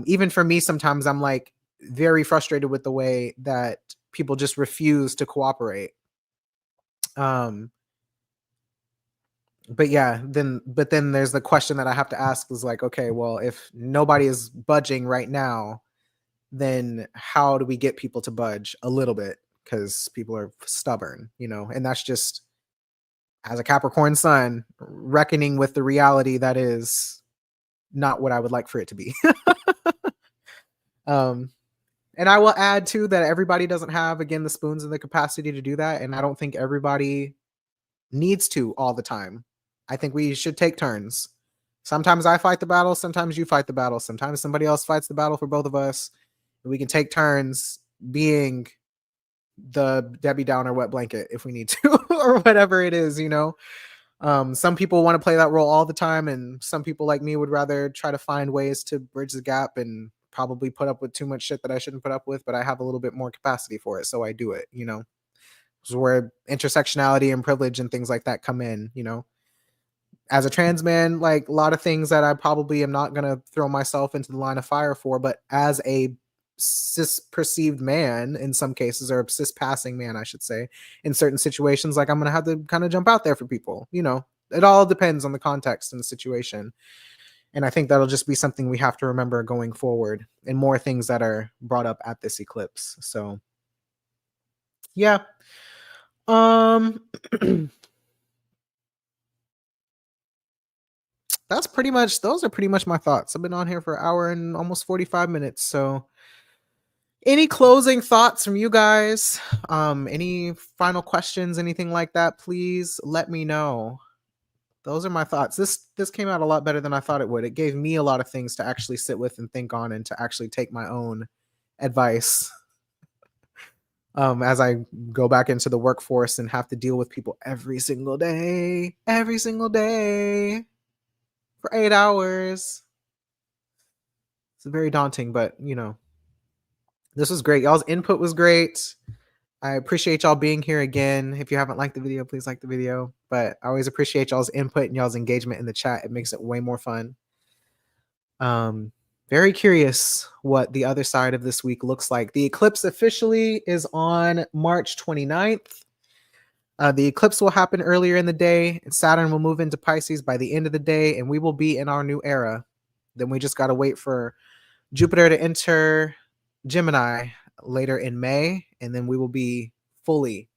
even for me sometimes I'm like very frustrated with the way that people just refuse to cooperate. um but yeah, then there's the question that I have to ask is like, okay, well, if nobody is budging right now, then how do we get people to budge a little bit? Because people are stubborn, you know, and that's just, as a Capricorn sun, reckoning with the reality that is not what I would like for it to be. um, and I will add too that everybody doesn't have, again, the spoons and the capacity to do that, and I don't think everybody needs to all the time. I think we should take turns. Sometimes I fight the battle, sometimes you fight the battle, sometimes somebody else fights the battle for both of us. We can take turns being the Debbie Downer wet blanket if we need to, or whatever it is, you know. Some people want to play that role all the time, and some people like me would rather try to find ways to bridge the gap and probably put up with too much shit that I shouldn't put up with, but I have a little bit more capacity for it, so I do it, you know. This is where intersectionality and privilege and things like that come in, you know. As a trans man, like a lot of things that I probably am not gonna throw myself into the line of fire for, but as a cis perceived man in some cases, or a cis passing man, I should say, in certain situations, like I'm gonna have to kind of jump out there for people, you know. It all depends on the context and the situation. And I think that'll just be something we have to remember going forward, and more things that are brought up at this eclipse. So yeah. Um those are pretty much my thoughts. I've been on here for an hour and almost 45 minutes. So Any closing thoughts from you guys? Any final questions, anything like that? Please let me know. Those are my thoughts. This came out a lot better than I thought it would. It gave me a lot of things to actually sit with and think on, and to actually take my own advice as I go back into the workforce and have to deal with people every single day for 8 hours. It's very daunting, but this was great. Y'all's input was great. I appreciate y'all being here again. If you haven't liked the video, please like the video. But I always appreciate y'all's input and y'all's engagement in the chat. It makes it way more fun. Very curious what the other side of this week looks like. The eclipse officially is on March 29th. The eclipse will happen earlier in the day, and Saturn will move into Pisces by the end of the day, and we will be in our new era. Then we just got to wait for Jupiter to enter Gemini later in May, and then we will be fully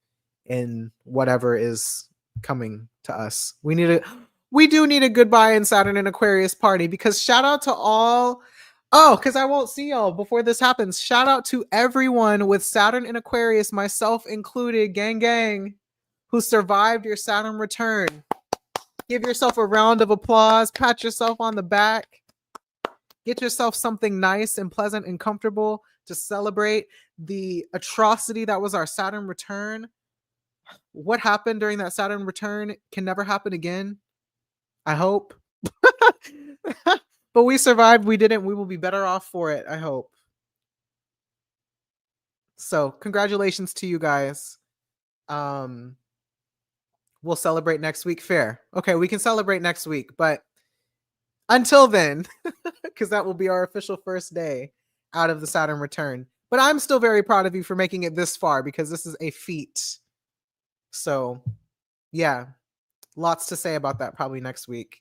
in whatever is coming to us. We do need a goodbye in Saturn and Aquarius party, because shout out to all. Oh, because I won't see y'all before this happens. Shout out to everyone with Saturn and Aquarius, myself included, gang, who survived your Saturn return. Give yourself a round of applause. Pat yourself on the back. Get yourself something nice and pleasant and comfortable to celebrate the atrocity that was our Saturn return. What happened during that Saturn return can never happen again. I hope. But we survived. We didn't. We will be better off for it, I hope. So congratulations to you guys. We'll celebrate next week. Fair. Okay, we can celebrate next week, but until then, because that will be our official first day out of the Saturn return. But I'm still very proud of you for making it this far, because this is a feat. So yeah, lots to say about that probably next week.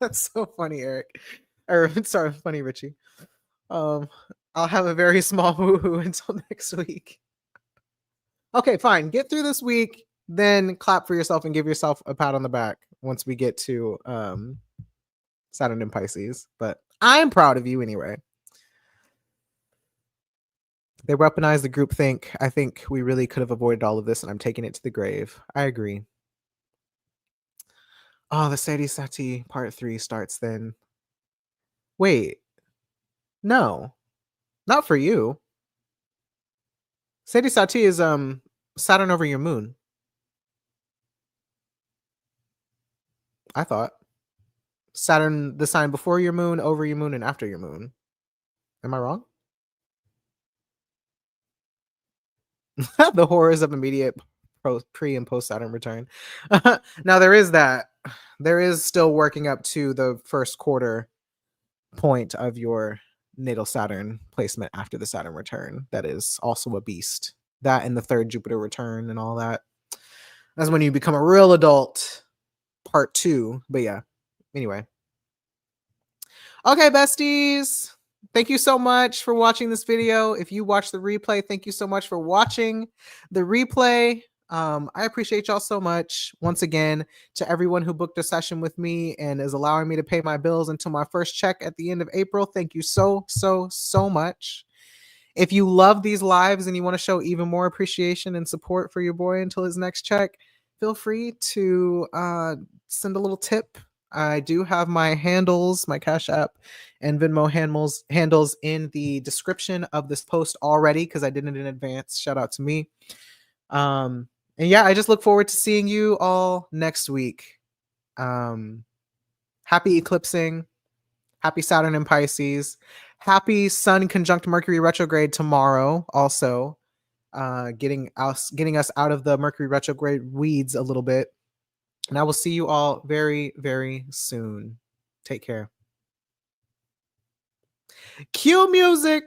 That's so funny, Eric. Or sorry, funny, Richie. I'll have a very small woohoo until next week. Okay, fine. Get through this week, then clap for yourself and give yourself a pat on the back once we get to Saturn and Pisces. But I'm proud of you anyway. They weaponized the groupthink. I think we really could have avoided all of this, and I'm taking it to the grave. I agree. Oh, the Sadie Sati part 3 starts then. Wait. No. Not for you. Sadie Sati is Saturn over your moon. I thought. Saturn, the sign before your moon, over your moon, and after your moon. Am I wrong? The horrors of immediate pre and post Saturn return. Now there is that. There is still working up to the first quarter point of your natal Saturn placement after the Saturn return. That is also a beast. That and the third Jupiter return and all that. That's when you become a real adult. Part 2. But yeah. Anyway. Okay, besties. Thank you so much for watching this video. If you watch the replay, thank you so much for watching the replay. I appreciate y'all so much. Once again, to everyone who booked a session with me and is allowing me to pay my bills until my first check at the end of April, thank you so much. If you love these lives and you want to show even more appreciation and support for your boy until his next check, feel free to send a little tip. I do have my handles, my Cash App and Venmo handles in the description of this post already, because I did it in advance. Shout out to me. And yeah, I just look forward to seeing you all next week. Happy eclipsing. Happy Saturn and Pisces. Happy Sun conjunct Mercury retrograde tomorrow also. Getting us out of the Mercury retrograde weeds a little bit. And I will see you all very, very soon. Take care. Cue music.